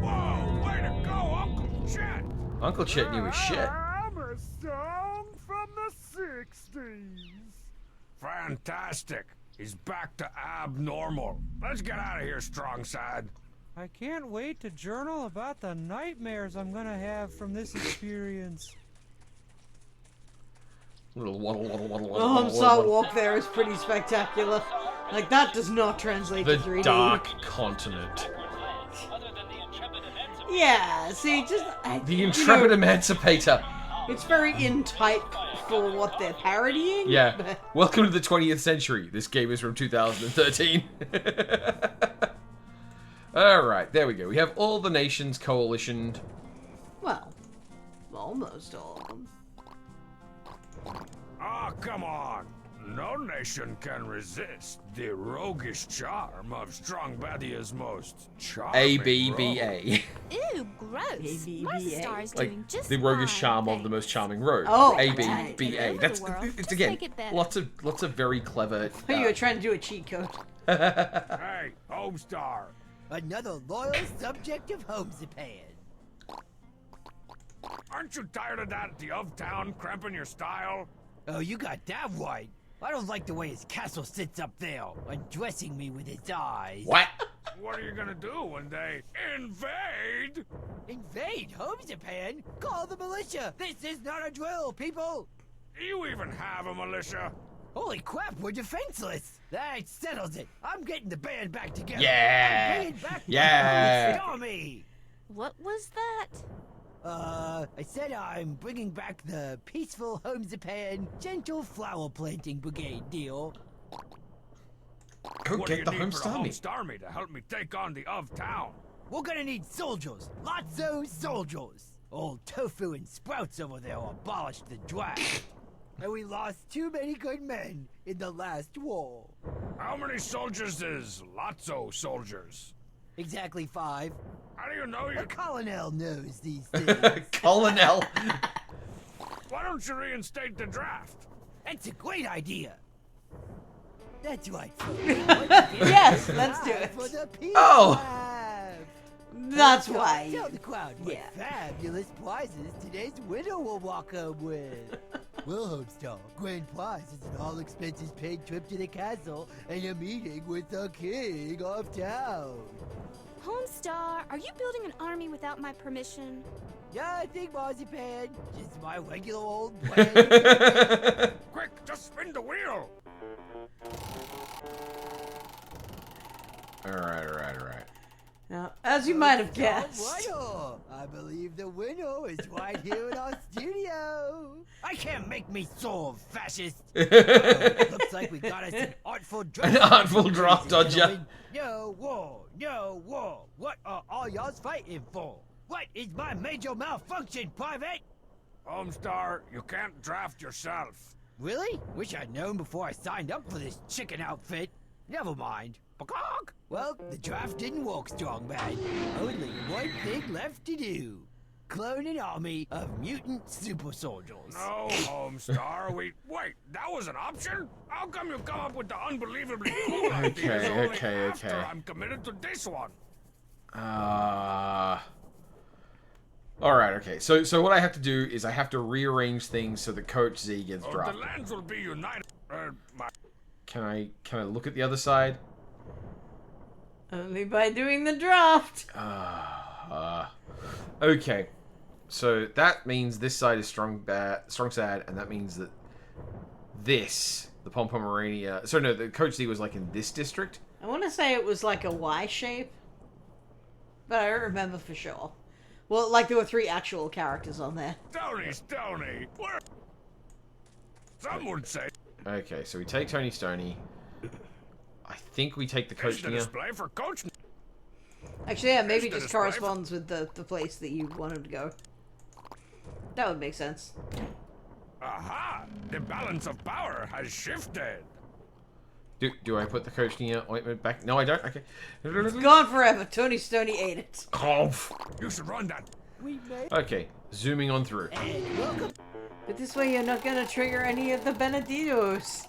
Whoa, way to go, Uncle Chet! Uncle Chet knew his shit. I'm a song from the 60s. Fantastic. He's back to abnormal. Let's get out of here, Strong Side. I can't wait to journal about the nightmares I'm gonna have from this experience. Little waddle, waddle, waddle, The waddle, waddle, Homestar waddle. walk there is pretty spectacular. Like, that does not translate The to 3D. Dark Continent. Yeah, see, just... The Intrepid Emancipator. It's very in type for what they're parodying. Yeah. But... Welcome to the 20th century. This game is from 2013. Alright, there we go. We have all the nations coalitioned. Well, almost all of them. Ah, come on. No nation can resist the roguish charm of Strong Badia's most charming ABBA. Ew, gross. My star is Like doing just the roguish fine, charm of thanks. the most charming rogue. Oh, ABBA. That's it's Just again make it better. lots of very clever. You were trying to do a cheat code. Hey, Homestar. Another loyal subject of Home Japan. Aren't you tired of that the of town cramping your style? Oh, you got that right. I don't like the way his castle sits up there, undressing me with his eyes. What? What are you gonna do when they invade? Invade Home Japan? Call the militia! This is not a drill, people! Do you even have a militia? Holy crap, we're defenseless! That settles it. I'm getting the band back together. Yeah. I'm bringing back Yeah. the army. What was that? I said I'm bringing back the peaceful Home Japan gentle flower planting brigade deal. Go What get do the you need for Homestar the Homestar to help me take on the of town? We're gonna need soldiers. Lots of soldiers. Old Tofu and Sprouts over there abolished the draft. And we lost too many good men in the last war. How many soldiers is Lotso soldiers? Exactly 5. How do you know The you... colonel knows these things. Colonel. Why don't you reinstate the draft? That's a great idea. That's right, folks. Yes, let's do it. For the peace Oh. lab. That's why. Tell the crowd what Yeah. fabulous prizes today's winner will walk home with. Well, Homestar, grand prize is an all-expenses-paid trip to the castle and a meeting with the king of town. Homestar, are you building an army without my permission? Nothing, Marzipan. Just my regular old plan. Quick, just spin the wheel! Alright. Now, as you might have guessed. Winner. I believe the winner is right here in our studio. I can't make me so fascist. Looks like we got us an artful draft. An artful draft dodger. No war, no war. What are all y'all's fighting for? What is my major malfunction, Private? Homestar, you can't draft yourself. Really? Wish I'd known before I signed up for this chicken outfit. Never mind. Peacock. Well, the draft didn't work, Strong Bad. Only one thing left to do. Clone an army of mutant super soldiers. No, Homestar, wait, that was an option? How come you come up with the unbelievably cool ideas only after I'm committed to this one? Alright, okay. So what I have to do is I have to rearrange things so that Coach Z gets The dropped. lands will be united. Can I look at the other side? Only by doing the draft. Okay. So that means this side is strong sad, and that means that this, the Pompomerania... So no, the Coach Z was like in this district. I want to say it was like a Y shape, but I don't remember for sure. Well, like there were 3 actual characters on there. Stony, where? Some would say. Okay, so we take Tony Stoney. I think we take the Coach Here's the display for Coach. Actually, yeah, maybe Here's the just display corresponds with the place that you wanted to go. That would make sense. Aha! The balance of power has shifted. Do I put the Coach ointment back? No, I don't. Okay. It's gone forever. Tony Stoney ate it. You should run that. Okay, zooming on through. But this way you're not gonna trigger any of the Benedettos.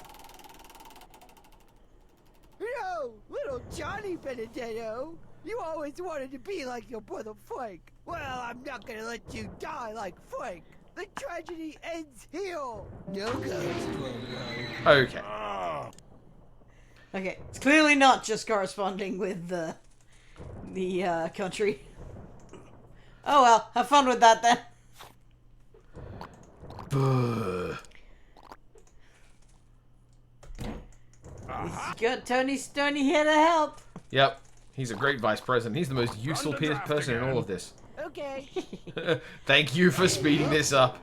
No, little Johnny Benedetto. You always wanted to be like your brother Frank. Well, I'm not gonna let you die like Frank. The tragedy ends here. No ghost will Okay. Okay, it's clearly not just corresponding with the country. Oh well, have fun with that then. He's got Tony Stoney here to help. Yep. He's a great vice president. He's the most useful person in all of this. Okay. Thank you for speeding this up.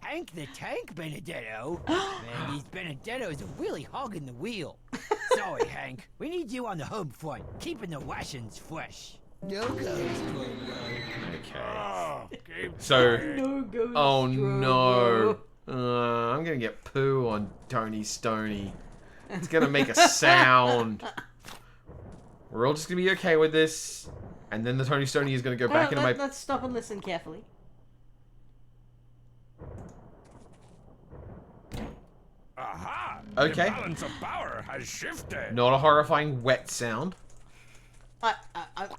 Hank the Tank Benedetto? Man, these Benedettos are really hogging the wheel. Sorry, Hank. We need you on the home front, keeping the rations fresh. No ghost, Okay. So, oh no. I'm gonna get poo on Tony Stoney. It's gonna make a sound. We're all just gonna be okay with this. And then the Tony Stoney is gonna go back into my... Let's stop and listen carefully. Aha! Okay. The balance of power has shifted. Not a horrifying wet sound.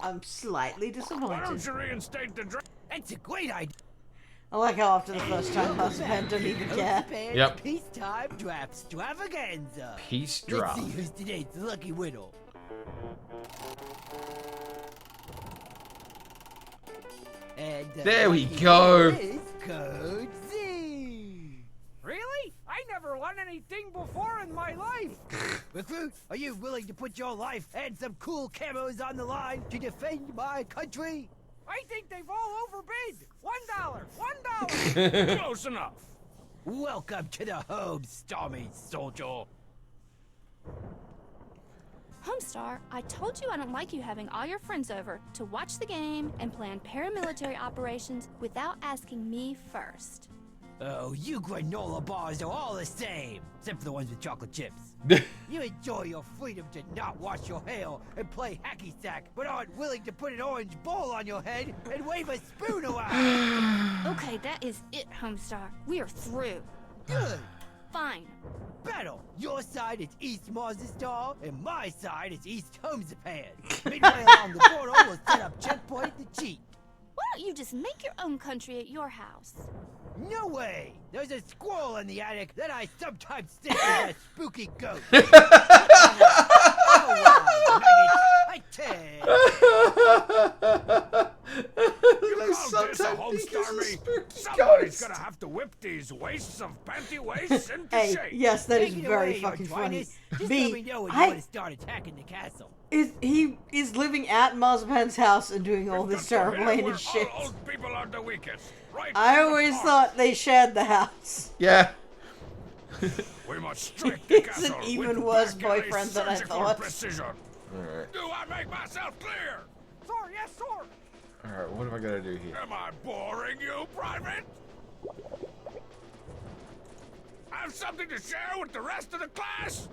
I'm slightly disappointed. Why don't you reinstate the drink? That's a great idea. I like how after the first time, Marzipan don't even care. Yep. Peacetime draft extravaganza. Peace Let's draft. see who's today's lucky winner. And there we go. Code Z. Really? I never won anything before in my life. Recruit, are you willing to put your life and some cool camos on the line to defend my country? I think they've all overbid. $1. $1. Close enough. Welcome to the home, Stormy Soldier. Homestar, I told you I don't like you having all your friends over to watch the game and plan paramilitary operations without asking me first. Oh, you granola bars are all the same, except for the ones with chocolate chips. You enjoy your freedom to not wash your hair and play hacky sack, but aren't willing to put an orange bowl on your head and wave a spoon around. Okay, that is it, Homestar. We are through. Good. Fine. Battle. Your side is East Marzistar, and my side is East Homesapan. Midway along the border, we'll set up checkpoint to cheat. Why don't you just make your own country at your house? No way! There's a squirrel in the attic that I sometimes think is a spooky goat. I tell. You call this a homestar me? Somebody's gonna have to whip these wastes of panty wastes into Hey, shape. yes, that is Take it very away, Your fucking funny. Dryness. Just let me know when you want to start attacking the castle. He is living at Marzipan's house and doing all this terrible heinous shit. All old people are the weakest. Right I always thought they shared the house. Yeah. We must strike the He's castle an even with worse back-alley boyfriend than I surgical thought. Precision. Alright. Do I make myself clear? Sir, yes, sir. Alright, what am I gonna do here? Am I boring you, Private? Have something to share with the rest of the class?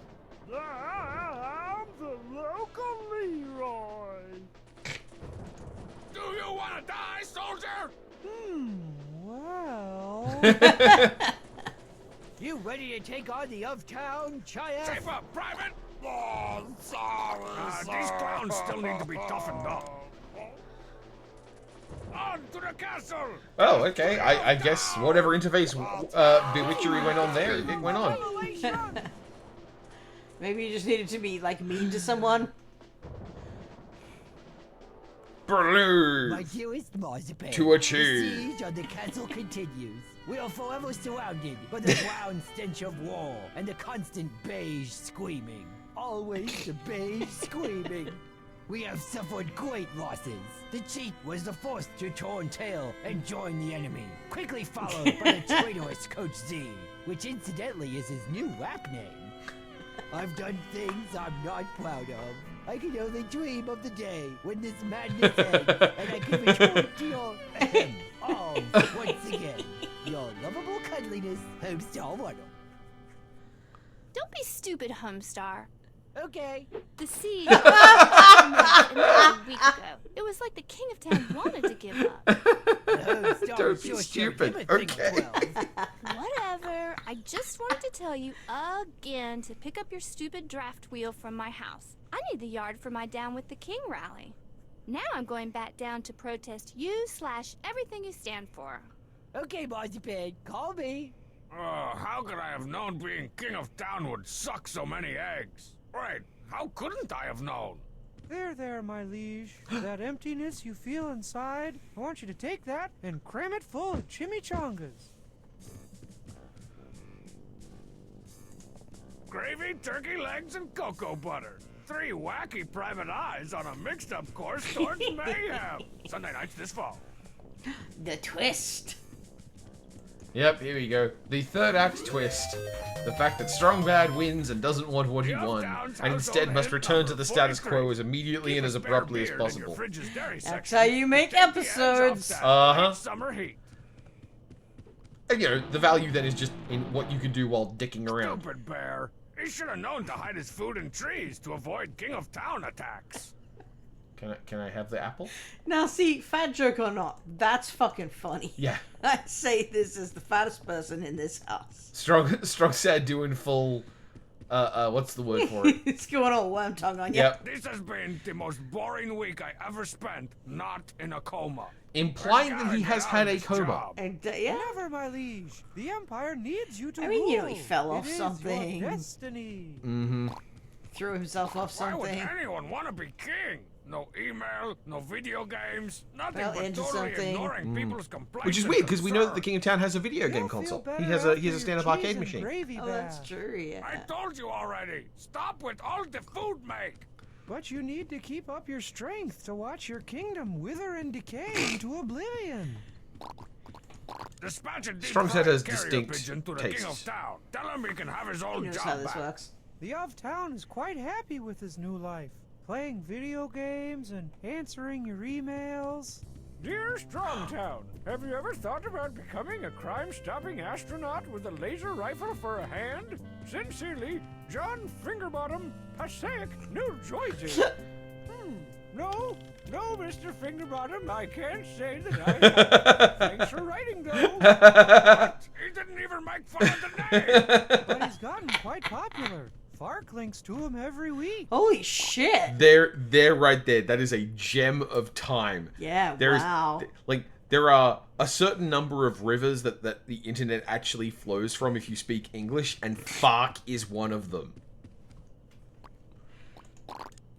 I'm the local Leroy. Do you want to die, soldier? Well... You ready to take on the of-town Chaya? Shape up, Private! Oh, sorry, these clowns still need to be toughened up. On to the castle! Oh, okay. I guess whatever interface bewitchery went on there, it went on. Maybe you just needed to be, like, mean to someone. Blue. My dearest Marzipan, To achieve. the siege on the castle continues. We are forever surrounded by the brown stench of war and the constant beige screaming. Always the beige screaming. We have suffered great losses. The cheat was the first to turn tail and join the enemy, quickly followed by the traitorous Coach Z, which incidentally is his new rap name. I've done things I'm not proud of. I can only dream of the day when this madness ends and I can return to your arms once again. Your lovable cuddliness, Homestar Waddle. Don't be stupid, Homestar. Okay. The siege started a week ago. It was like the King of Town wanted to give up. Don't be stupid, okay. Whatever. I just wanted to tell you again to pick up your stupid draft wheel from my house. I need the yard for my Down with the King rally. Now I'm going back down to protest you/everything you stand for. Okay, Marzipan, call me. Oh, how could I have known being King of Town would suck so many eggs? Wait, how couldn't I have known? There, my liege. That emptiness you feel inside, I want you to take that and cram it full of chimichangas. gravy, turkey legs, and cocoa butter. 3 wacky private eyes on a mixed-up course towards mayhem. Sunday nights this fall. The twist. Yep, here we go. The third act twist. The fact that Strong Bad wins and doesn't want what he won, and instead must return to the status quo as immediately and as abruptly as possible. That's how you make episodes. Uh-huh. Summer heat. And, you know, the value then is just in what you can do while dicking around. Stupid bear. He should have known to hide his food in trees to avoid King of Town attacks. Can I have the apple? Now, see, fat joke or not, that's fucking funny. Yeah. I say this as the fattest person in this house. Strong Sad doing full, what's the word for it? It's going all worm tongue on you. Yep. This has been the most boring week I ever spent not in a coma. Implying that he has had a coma. Yeah. Never, my liege. The Empire needs you to I mean, you know, rule. he fell off It is something. your destiny. Mm-hmm. Threw himself off something. Why would anyone want to be king? No email, no video games, nothing Fell but into totally something. ignoring people's complaints. Which is and weird because we know that the concerns. King of Town has a video game console. He has a stand-up arcade machine. Oh, that's true, yeah. I told you already. Stop with all the food make. But you need to keep up your strength to watch your kingdom wither and decay into oblivion. Dispatch a deep Strong's head has carrier distinct pigeon to the King of tastes. Town. Tell him he can have his He old knows job how this back. works. The of town is quite happy with his new life, playing video games and answering your emails. Dear Strongtown, have you ever thought about becoming a crime-stopping astronaut with a laser rifle for a hand? Sincerely, John Fingerbottom, Passaic, New Jersey. No, Mr. Fingerbottom, I can't say that I... Thanks for writing, though. What? He didn't even make fun of the name. But he's gotten quite popular. Fark links to him every week. Holy shit! They're right there. That is a gem of time. Yeah, There's, wow. Like, there are a certain number of rivers that the internet actually flows from if you speak English, and Fark is one of them.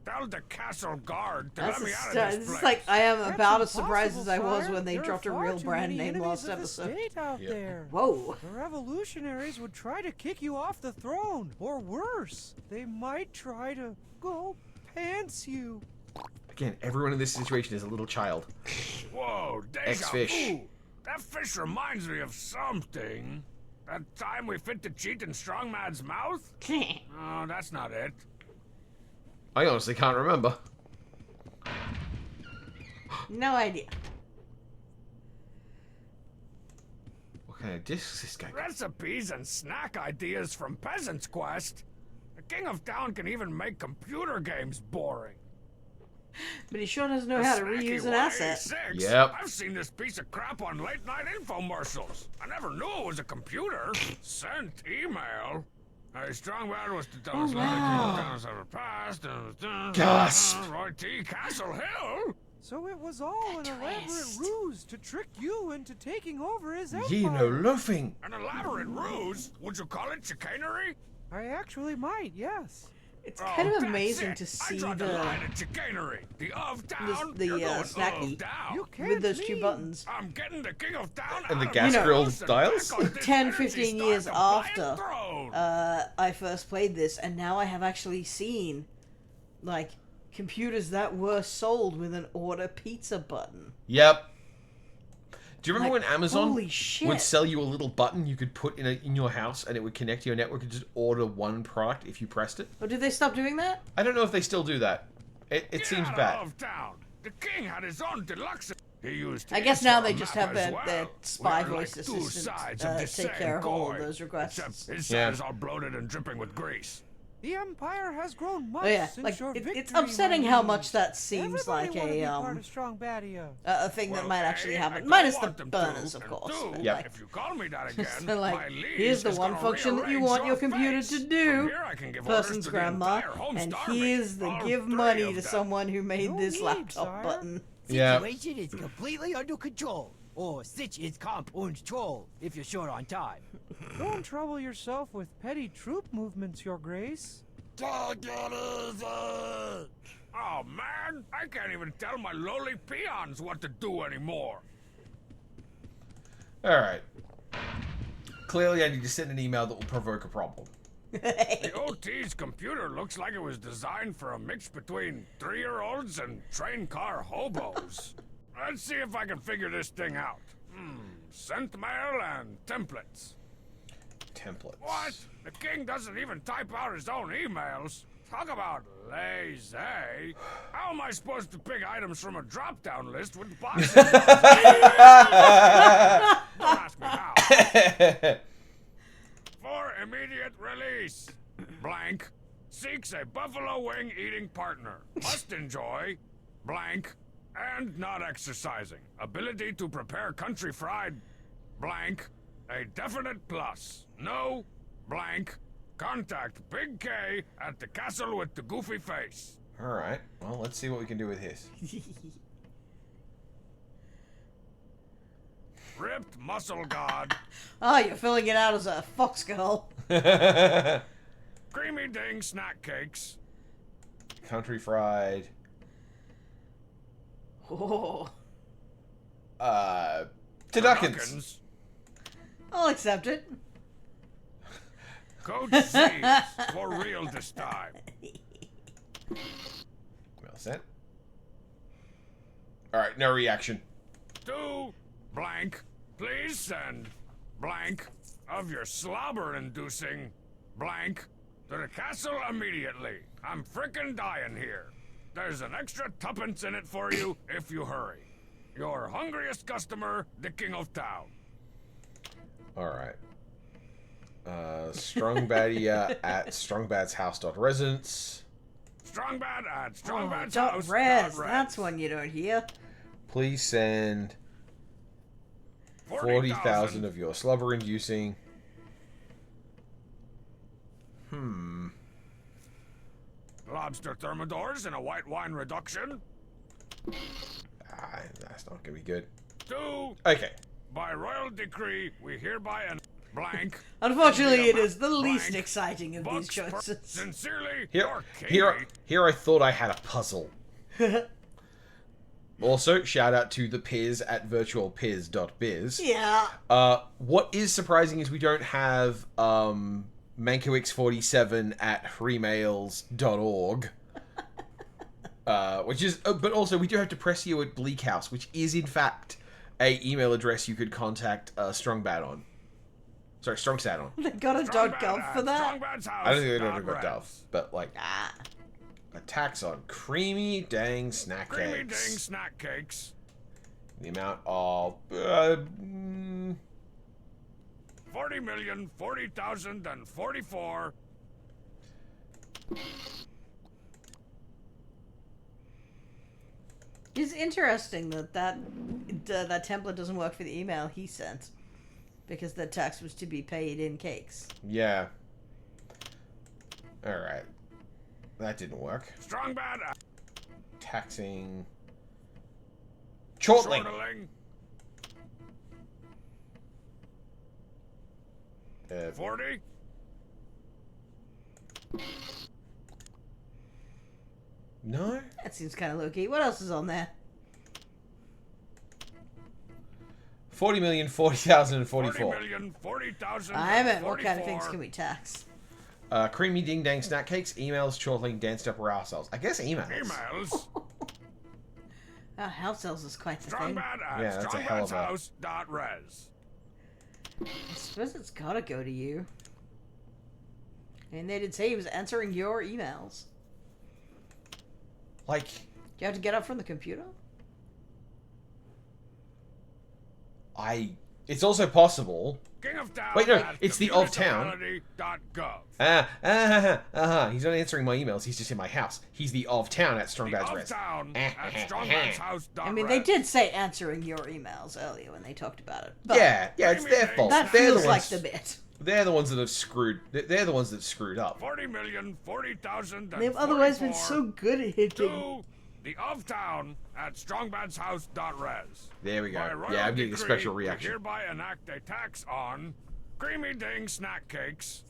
Tell the castle guard to That's let me out of this this is place. like I am That's about as surprised impossible, as I was Sire. when they There are dropped a far real too brand many name enemies last of the episode. state out Yep. there. Whoa. The revolutionaries would try to kick you off the throne, or worse, they might try to go pants you. Again, everyone in this situation is a little child. Whoa, deja Ex-fish. vu. That fish reminds me of something. That time we fit the cheat in Strongmad's mouth? Oh, that's not it. I honestly can't remember. No idea. What kind of discs this guy got? Recipes and snack ideas from Peasant's Quest. The King of Town can even make computer games boring. But he sure doesn't know how to Snacky reuse an asset. 186? Yep. I've seen this piece of crap on late-night infomercials. I never knew it was a computer. Sent email. Hey, Strongbad was to tell us wow. how the King of Town ever passed. Gasp. Roy T. Castle Hill? So it was all an elaborate ruse to trick you into taking over his empire. Ye no loafing. An elaborate ruse? Would you call it chicanery? I actually might, yes. It's kind of that's amazing it. to I see draw the the line at chicanery. The of town. the you're going snacky of down. You can't with those two leave. buttons. I'm getting the King of Town And the out of gas my grill house and dials? back on this 10, energy 15 star years compliant after throne. I first played this, and now I have actually seen, like, computers that were sold with an order pizza button. Yep. Do you remember Like, when Amazon holy shit. would sell you a little button you could put in your house and it would connect to your network and just order one product if you pressed it? Oh, did they stop doing that? I don't know if they still do that. It Get seems out bad. Of town. The king had his own deluxe. He used I guess his now for they a just map have as their well. spy We're voice like two assistant sides of the take same care of all of coin, those requests. Except his Yeah. side is all bloated and dripping with grease. The Empire has grown much Oh yeah, since like your victory, it's upsetting how my much liege. that seems Everybody like wanna be a part of strong BADIA. a thing that Well, might actually I happen, don't minus the want them burners, to, of and course. two, but, Yep. like, If you call me that again, so, like, my liege here's the is one gonna function that you rearrange want your computer face. to From do, here I can give orders person's to the grandma, entire and Homestar Army. here's the All give three money of to them. someone who made No this need, laptop sire. button. Yeah. Situation is completely under control. Or Stitch is comp und troll, if you're short on time. Don't trouble yourself with petty troop movements, Your Grace. Oh man, I can't even tell my lowly peons what to do anymore. Alright. Clearly I need to send an email that will provoke a problem. The OT's computer looks like it was designed for a mix between 3-year-olds and train car hobos. Let's see if I can figure this thing out. Sent mail and templates. Templates. What? The king doesn't even type out his own emails. Talk about lazy. How am I supposed to pick items from a drop-down list with boxes? Don't ask me how. For immediate release. Blank. Seeks a buffalo wing eating partner. Must enjoy. Blank. And not exercising. Ability to prepare country fried. Blank. A definite plus. No. Blank. Contact Big K at the castle with the goofy face. Alright, well, let's see what we can do with his. Ripped muscle god. Oh, you're filling it out as a fox girl. Creamy ding snack cakes. Country fried. Oh. Turduckins. I'll accept it. Coach C's for real this time. Well said. Alright, no reaction. To blank, please send blank of your slobber-inducing blank to the castle immediately. I'm frickin' dying here. There's an extra tuppence in it for you if you hurry. Your hungriest customer, the King of Town. Alright. Strong BADIA at strongbad'shouse.residence. Strongbad at strongbad's dot house. res. That's one you don't hear. Please send 40,000 of your slobber-inducing. Lobster thermidors and a white wine reduction. That's not gonna be good. Two. Okay. By royal decree, we hereby and blank. Unfortunately, it is the least exciting of these choices. Sincerely, Here I thought I had a puzzle. Also, shout out to the Piz at virtualpiz.biz. Yeah. What is surprising is we don't have Mankox47 at freemails.org. Which is, but also we do have Depressio at Bleak House, which is in fact a email address you could contact Strongbad on. Sorry, Strongsat on. They got a .gov for that? I don't think they don't have a .gov, but like attacks on creamy dang snack cakes. Creamy dang snack cakes. The amount of 40,040,044. It's interesting that template doesn't work for the email he sent, because the tax was to be paid in cakes. Yeah. All right. That didn't work. Strongbad. Taxing. Chortling. 40. No? That seems kind of low-key. What else is on there? 40,040,044. 40,040,000. I meant, what kind of things can we tax? Creamy ding dang snack cakes, emails, chortling, danced up ourselves. I guess emails. Emails. House sales is quite the thing. Strongbad at Yeah, that's a hell of a... strongbad'shouse.res. I suppose it's gotta go to you. And they did say he was answering your emails. Like... Do you have to get up from the computer? It's also possible... King of Town. Wait, no, it's the of town. Gov. He's not answering my emails, he's just in my house. He's the of town at Strongbad's Res. Town at strongbad'shouse.res. I mean, they did say answering your emails earlier when they talked about it. But yeah, it's their fault. That They're feels the like ones, the bit. They're the ones that have screwed... They're the ones that screwed up. 40,040,000. They've otherwise been so good at hitting... To the of town at strongbad'shouse.res. There we go. By royal Yeah, I'm getting a decree, special we reaction. hereby enact a tax on creamy ding snack cakes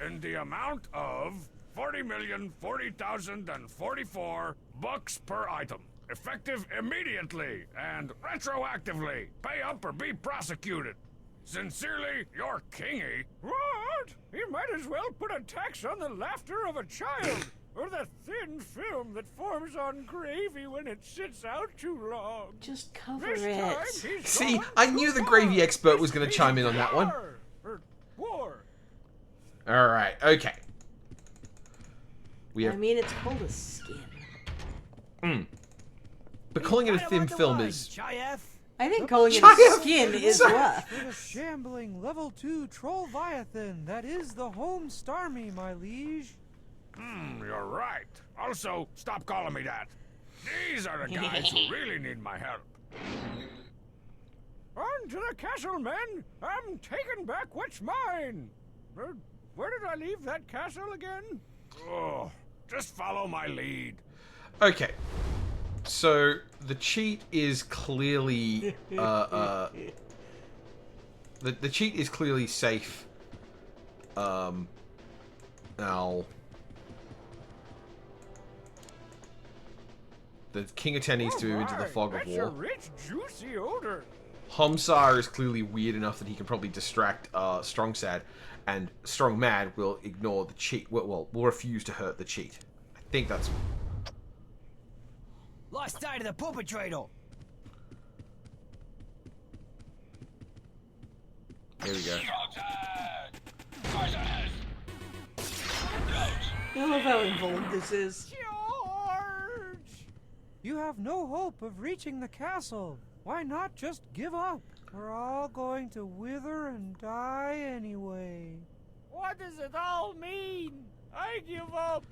in the amount of 40,040,044 bucks per item. Effective immediately and retroactively. Pay up or be prosecuted. Sincerely, your kingy. thought? He might as well put a tax on the laughter of a child, or the thin film that forms on gravy when it sits out too long. Just cover This time it. he's See, gone I too knew the far. gravy expert was This going to means chime in on that one. War. Alright, okay. We I have... mean, it's called a skin. But calling it a thin film is... Chayef? I think calling it Chayef! a skin is Sorry. rough. For the shambling level 2 Trollviathan that is the home Starmie, my liege. You're right. Also, stop calling me that. These are the guys who really need my help. On to the castle, men! I'm taking back what's mine! Where did I leave that castle again? Oh, just follow my lead. Okay. So, the cheat is clearly... The cheat is clearly safe. Now... The King of 10 needs to move into the fog of That's a war. rich, juicy odor. Homsar is clearly weird enough that he can probably distract Strong Sad, and Strong Mad will ignore the cheat. Well, will refuse to hurt the cheat. I think that's... Lost sight of the perpetrator. Here we go. I love how involved this is. George! You have no hope of reaching the castle. Why not just give up? We're all going to wither and die anyway. What does it all mean? I give up.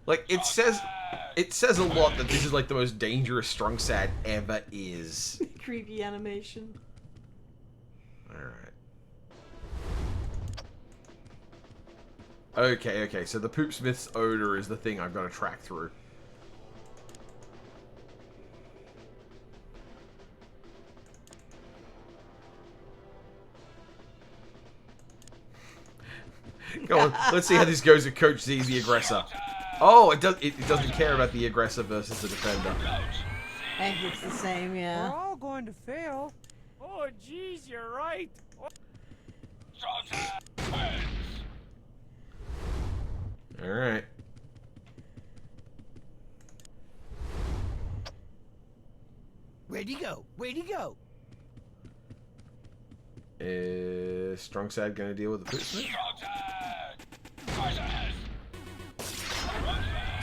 Like, it says a lot that this is like the most dangerous Strong Sad ever is. Creepy animation. Alright. Okay, so the Poopsmith's odor is the thing I've got to track through. Go on, let's see how this goes with Coach Z, the aggressor. Oh, it doesn't care about the aggressor versus the defender. I think it's the same, We're yeah. all going to fail. Oh, jeez, you're right. Alright. Where'd he go? Where'd he go? Is Strong Sad gonna deal with the Poopsmith?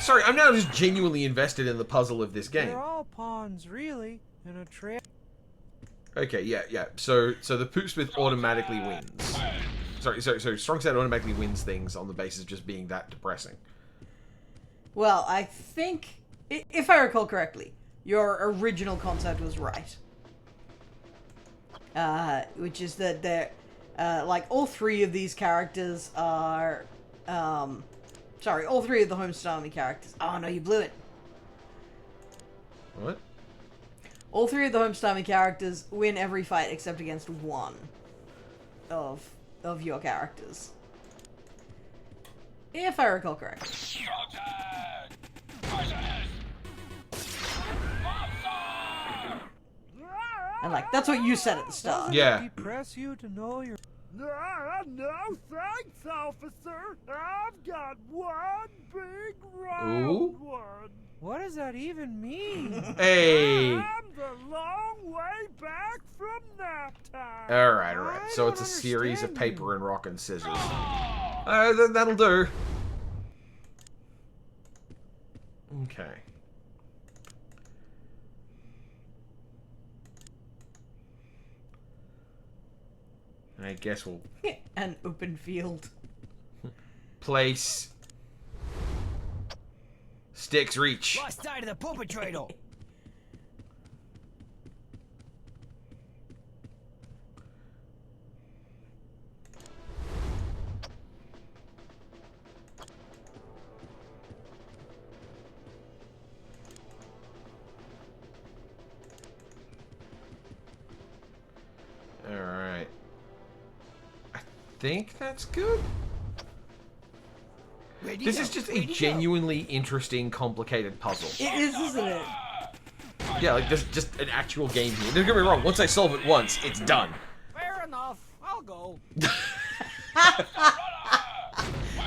Sorry, I'm now just genuinely invested in the puzzle of this game. We're all pawns, really, in a trail. Okay, yeah. So the Poopsmith automatically wins. Sorry, Strong Sad automatically wins things on the basis of just being that depressing. Well, I think, if I recall correctly, your original concept was right. Which is that they're, like, all three of these characters are, sorry, all three of the Homestar characters. Oh, no, you blew it. What? All three of the Homestar characters win every fight except against one of your characters. If I recall correctly. And, like, that's what you said at the start. Yeah. Depress you to know your... No thanks, officer. I've got one big round Ooh. one. What does that even mean? Hey! I'm the long way back from nap time. Alright. So it's a series of paper and rock and scissors. That'll do. Okay. I guess we'll... An open field. Place. Sticks reach. Lost sight of the perpetrator. Alright. I think that's good. This is just a genuinely interesting, complicated puzzle. It is, isn't it? Yeah, like, there's just an actual game here. Don't get me wrong, once I solve it once, it's done. Fair enough. I'll go.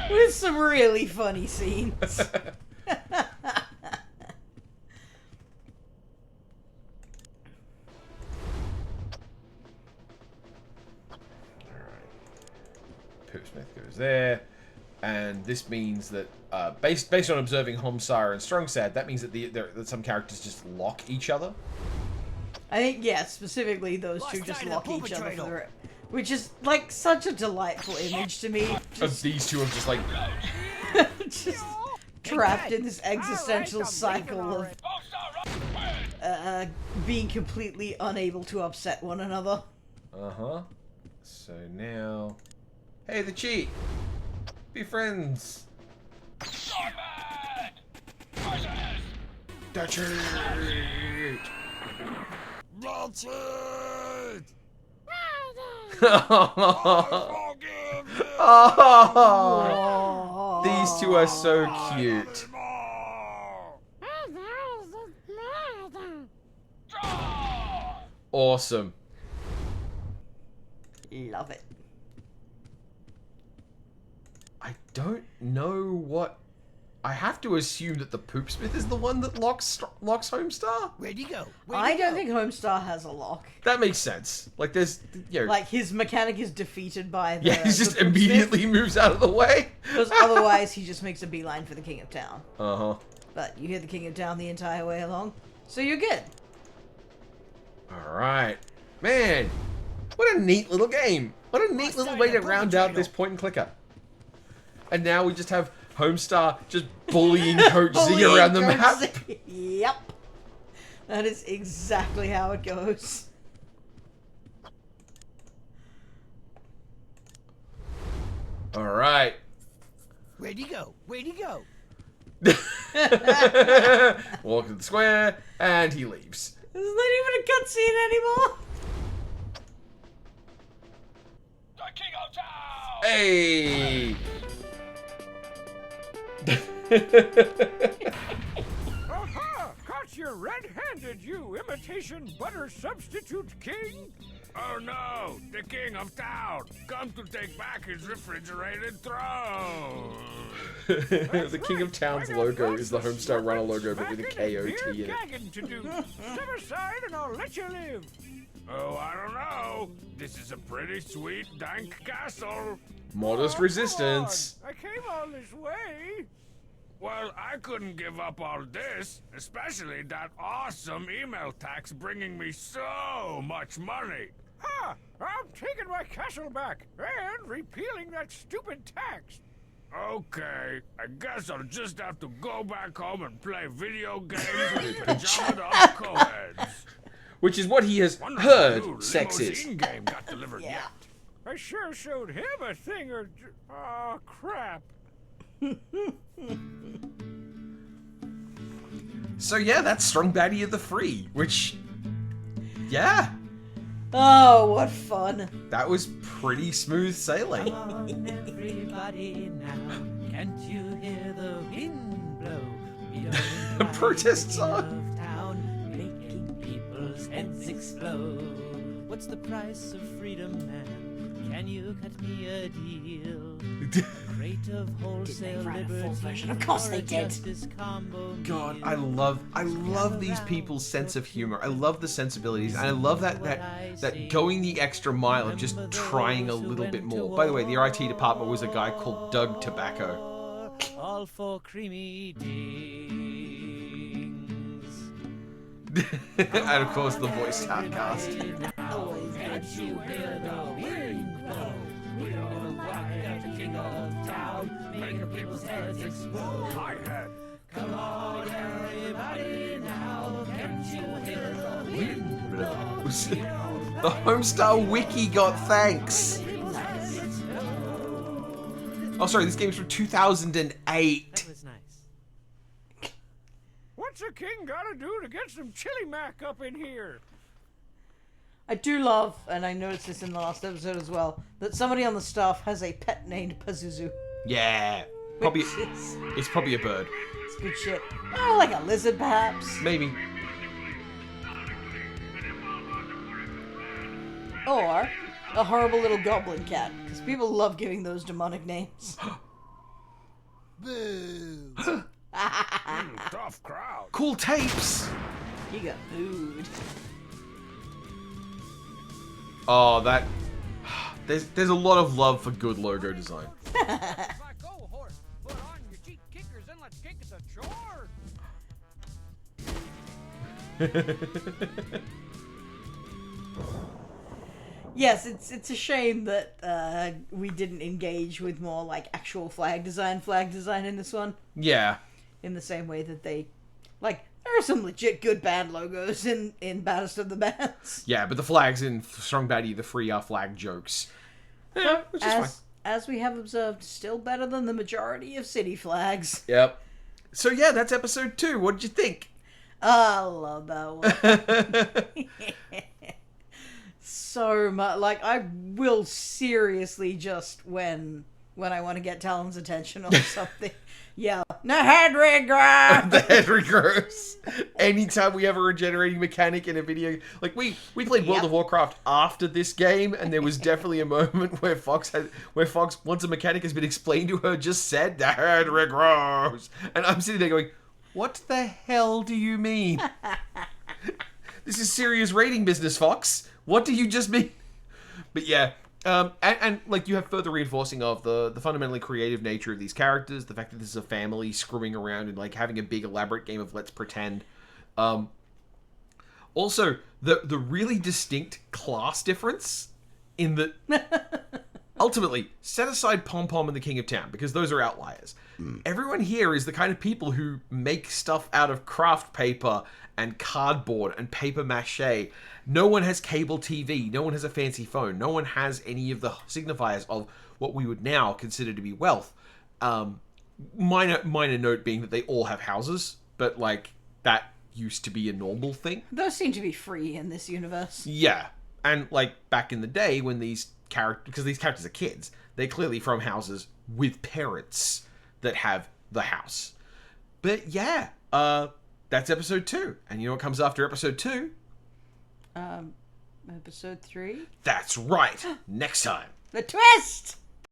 With some really funny scenes. Poopsmith goes there, and this means that based on observing Homsar and Strongsad, that means that that some characters just lock each other. I think, yeah, specifically those two just lock each other for the which is like such a delightful image to me. Of these two are just like just trapped in this existential cycle of being completely unable to upset one another. Uh-huh. So now, hey, the cheat. Be friends. The cheat. That's it! Oh, these two are so cute. Awesome. Love it. I don't know what... I have to assume that the Poopsmith is the one that locks Homestar? Where'd he go? I don't think Homestar has a lock. That makes sense. Like, there's... You know, like, his mechanic is defeated by the... yeah, he just immediately moves out of the way. Because otherwise, he just makes a beeline for the King of Town. Uh-huh. But you hear the King of Town the entire way along, so you're good. Alright. Man, what a neat little game. What a neat little way to round out this point and clicker. And now we just have Homestar just bullying Coach Z around the map. Yep. That is exactly how it goes. Alright. Where'd he go? Where'd he go? Walk to the square, and he leaves. This is not even a cutscene anymore. The King of Town! Hey! Aha! Caught you red-handed, you imitation butter substitute king! Oh no! The King of Town! Come to take back his refrigerated throne! The King of Town's logo is the Homestar Runner logo, but with a K-O-T in it. To do. Step aside and I'll let you live. Oh, I don't know. This is a pretty sweet, dank castle. Modest resistance. I came all this way. Well, I couldn't give up all this, especially that awesome email tax bringing me so much money. Ha! I'm taking my castle back and repealing that stupid tax. Okay, I guess I'll just have to go back home and play video games with pajamaed up co-eds. Which is what he has heard sex is. Limousine game got delivered yet. I sure showed him a thing or... Oh, crap. So yeah, that's Strong BADIA the Free, which... Yeah. Oh, what fun. That was pretty smooth sailing. Come on, everybody now. Can't you hear the wind blow? We don't A protest song. of town, making people's heads explode. What's the price of freedom, man? Can you cut me a deal? Rate of wholesale liberty. Of course they did. God, I love these people's sense of humor. I love the sensibilities, and I love that going the extra mile of just trying a little bit more. By the way, the IT department was a guy called Doug Tobacco. All for creamy dings. And of course, the voice cast. Always can't you hear the wind blow? We don't like the king of town, making people's heads explode. Hi-hat. Come on, everybody now, can't you hear the wind blow? The Homestar Wiki got thanks. Oh, sorry, this game's from 2008. That was nice. What's a king gotta do to get some chili mac up in here? I do love, and I noticed this in the last episode as well, that somebody on the staff has a pet named Pazuzu. Yeah. Probably, it's probably a bird. It's good shit. Oh, like a lizard, perhaps. Maybe. Or a horrible little goblin cat, because people love giving those demonic names. Boo. Tough crowd. Cool tapes. You got booed. Oh, that... There's a lot of love for good logo design. Put on your cheek kickers and let's kick it to chore. Yes, it's a shame that we didn't engage with more like actual flag design in this one. Yeah. In the same way that they, like, there are some legit good band logos in Baddest of the Bands. Yeah, but the flags in Strong Baddie, the free flag jokes. Yeah, which is fine. As we have observed, still better than the majority of city flags. Yep. So yeah, that's episode 2. What did you think? I love that one. So much. Like, I will seriously just, when I want to get Talen's attention or something, yell, "The head regrows!" The head regrows. Anytime we have a regenerating mechanic in a video, like we played World of Warcraft after this game, and there was definitely a moment where Fox, once a mechanic has been explained to her, just said, "The head regrows," and I'm sitting there going, "What the hell do you mean? This is serious rating business, Fox. What do you just mean?" But yeah. And like you have further reinforcing of the fundamentally creative nature of these characters, the fact that this is a family screwing around and like having a big elaborate game of let's pretend. Also, the really distinct class difference in the ultimately set aside Pom Pom and the King of Town because those are outliers. Everyone here is the kind of people who make stuff out of craft paper and cardboard and paper mache. No one has cable TV. No one has a fancy phone. No one has any of the signifiers of what we would now consider to be wealth. Minor note being that they all have houses, but like that used to be a normal thing. Those seem to be free in this universe. Yeah, and like back in the day when these characters, because these characters are kids, they're clearly from houses with parents that have the house. But yeah, that's episode 2. And you know what comes after episode 2? Episode 3? That's right. Next time. The twist!